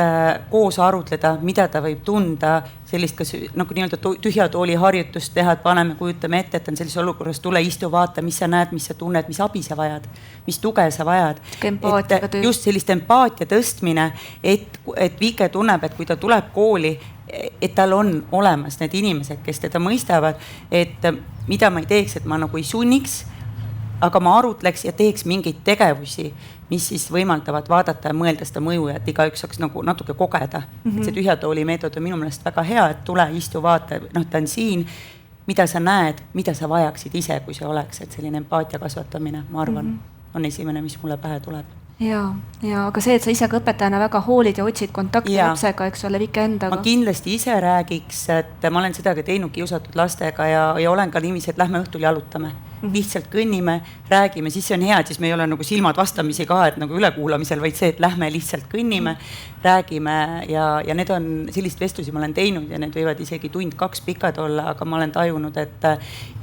koos arutleda, mida ta võib tunda, sellist kas nagu nii-öelda tühja tooli harjutust teha, et paneme, kujutame ette, et on sellises olukorras, tule istu, vaata, mis sa näed, mis sa tunned, mis abi sa vajad, mis tuge sa vajad. Just sellist empaatia tõstmine, et Vike tunneb, et kui ta tuleb kooli, et tal on olemas need inimesed, kes teda mõistavad, et mida ma ei teeks, et ma nagu ei sunniks, aga ma arutleks ja teeks mingeid tegevusi, mis siis võimaldavad vaadata ja mõelda seda mõju ja et igaüks saaks nagu natuke kogeda. Et see tühja tooli meetod on minu meelest väga hea, et tule, istu, vaata, ta on siin, mida sa näed, mida sa vajaksid ise, kui see oleks, et selline empaatia kasvatamine, ma arvan, on esimene, mis mulle pähe tuleb. Ja, aga see, et sa ise ka õpetajana väga hoolid ja otsid kontakti lapsega, eks ole, Vike endaga. Ma kindlasti ise räägiks, et ma olen seda ka teinud kiusatud lastega ja olen ka niiviisi, et lähme õhtul jalutame. Lihtsalt kõnnime, räägime, siis see on hea, et siis me ei ole nagu silmad vastamisi ka, et nagu ülekuulamisel, vaid see, et lähme lihtsalt kõnnime, räägime ja need on sellist vestlusi ma olen teinud ja need võivad isegi 1-2 pikad olla, aga ma olen tajunud,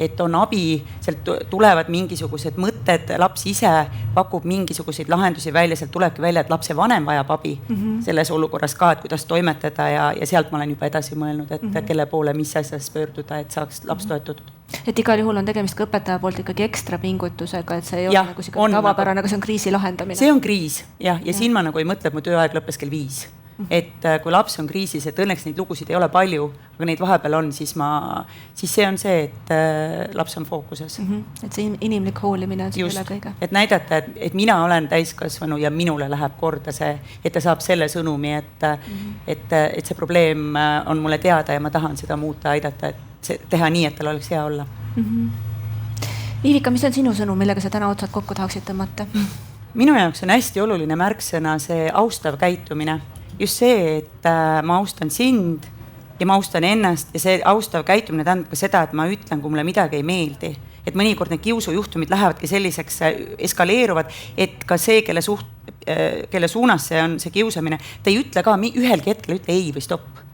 et on abi, sealt tulevad mingisugused mõtted, laps ise pakub mingisuguseid lahendusi välja, sealt tulebki välja, et lapse vanem vajab abi selles olukorras ka, et kuidas toimetada ja sealt ma olen juba edasi mõelnud, et kelle poole, mis asjas pöörduda, et saaks laps toetatud. Et igal juhul on tegemist ka õpetaja poolt ikkagi ekstra pingutusega, et see ei ole nagu tavapärane, aga see on kriisi lahendamine. See on kriis ja siin ma nagu ei mõtle, et mu tööaeg lõppes kell 5. Et kui laps on kriisis, et õnneks neid lugusid ei ole palju, aga neid vahepeal on, siis see on see, et laps on fookuses. Et see inimlik hoolimine on selle kõige. Et näidata, et mina olen täiskasvanu ja minule läheb korda see, et ta saab selle sõnumi, et see probleem on mulle teada ja ma tahan seda muuta, aidata, et teha nii, et tal oleks hea olla. Viivika, mis on sinu sõnum, millega sa täna otsad kokku tahaksid tõmmata? Minu jaoks on hästi oluline märksõna see austav käitumine. Just see, et ma austan sind, ja ma austan ennast ja see austav käitumine tähendab ka seda, et ma ütlen, kui mulle midagi ei meeldi. Et mõnikord need kiusujuhtumid lähevadki selliseks, eskaleeruvad, et ka see, kelle suunas see on see kiusamine, ta ei ütle ka ühelgi hetkel ütle ei või stopp.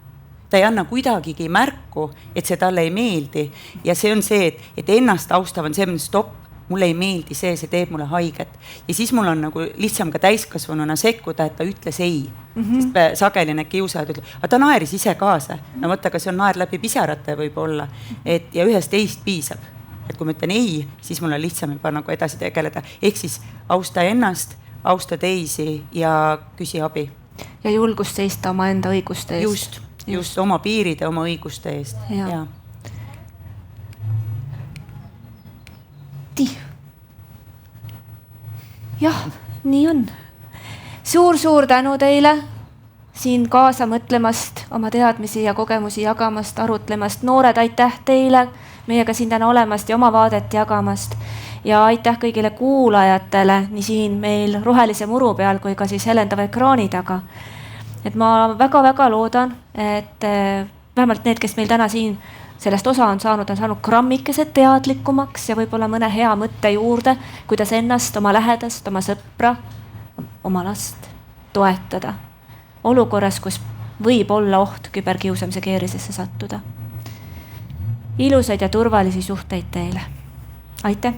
Ta ei anna kuidagigi märku, et see talle ei meeldi ja see on see, et ennast austav on see, stopp, mulle ei meeldi see teeb mulle haiget. Ja siis mul on nagu lihtsam ka täiskasvanuna sekkuda, et ta ütles ei. Sest sageli need kiusajad ütlevad, aga ta naeris ise kaasa. No võtta, aga see on naer läbi pisarate võib-olla. Ja ühest teist piisab. Et kui ma ütlen ei, siis mul on lihtsam juba nagu edasi tegeleda. Ehk siis austa ennast, austa teisi ja küsi abi. Ja julgust seista oma enda õiguste eest. Just oma piiride, oma õiguste eest. Ja. Jah, nii on. Suur tänu teile siin kaasa mõtlemast, oma teadmisi ja kogemusi jagamast, arutlemast. Noored, aitäh teile meiega siin täna olemast ja oma vaadet jagamast. Ja aitäh kõigile kuulajatele, nii siin meil rohelise muru peal kui ka siis helendava ekraani taga. Et ma väga-väga loodan, et vähemalt need, kes meil täna siin sellest osa on saanud grammikesed teadlikumaks ja võib-olla mõne hea mõtte juurde, kuidas ennast, oma lähedast, oma sõpra, oma last toetada olukorras, kus võib olla oht küberkiusamise keerisesse sattuda. Ilusaid ja turvalisi suhteid teile. Aitäh!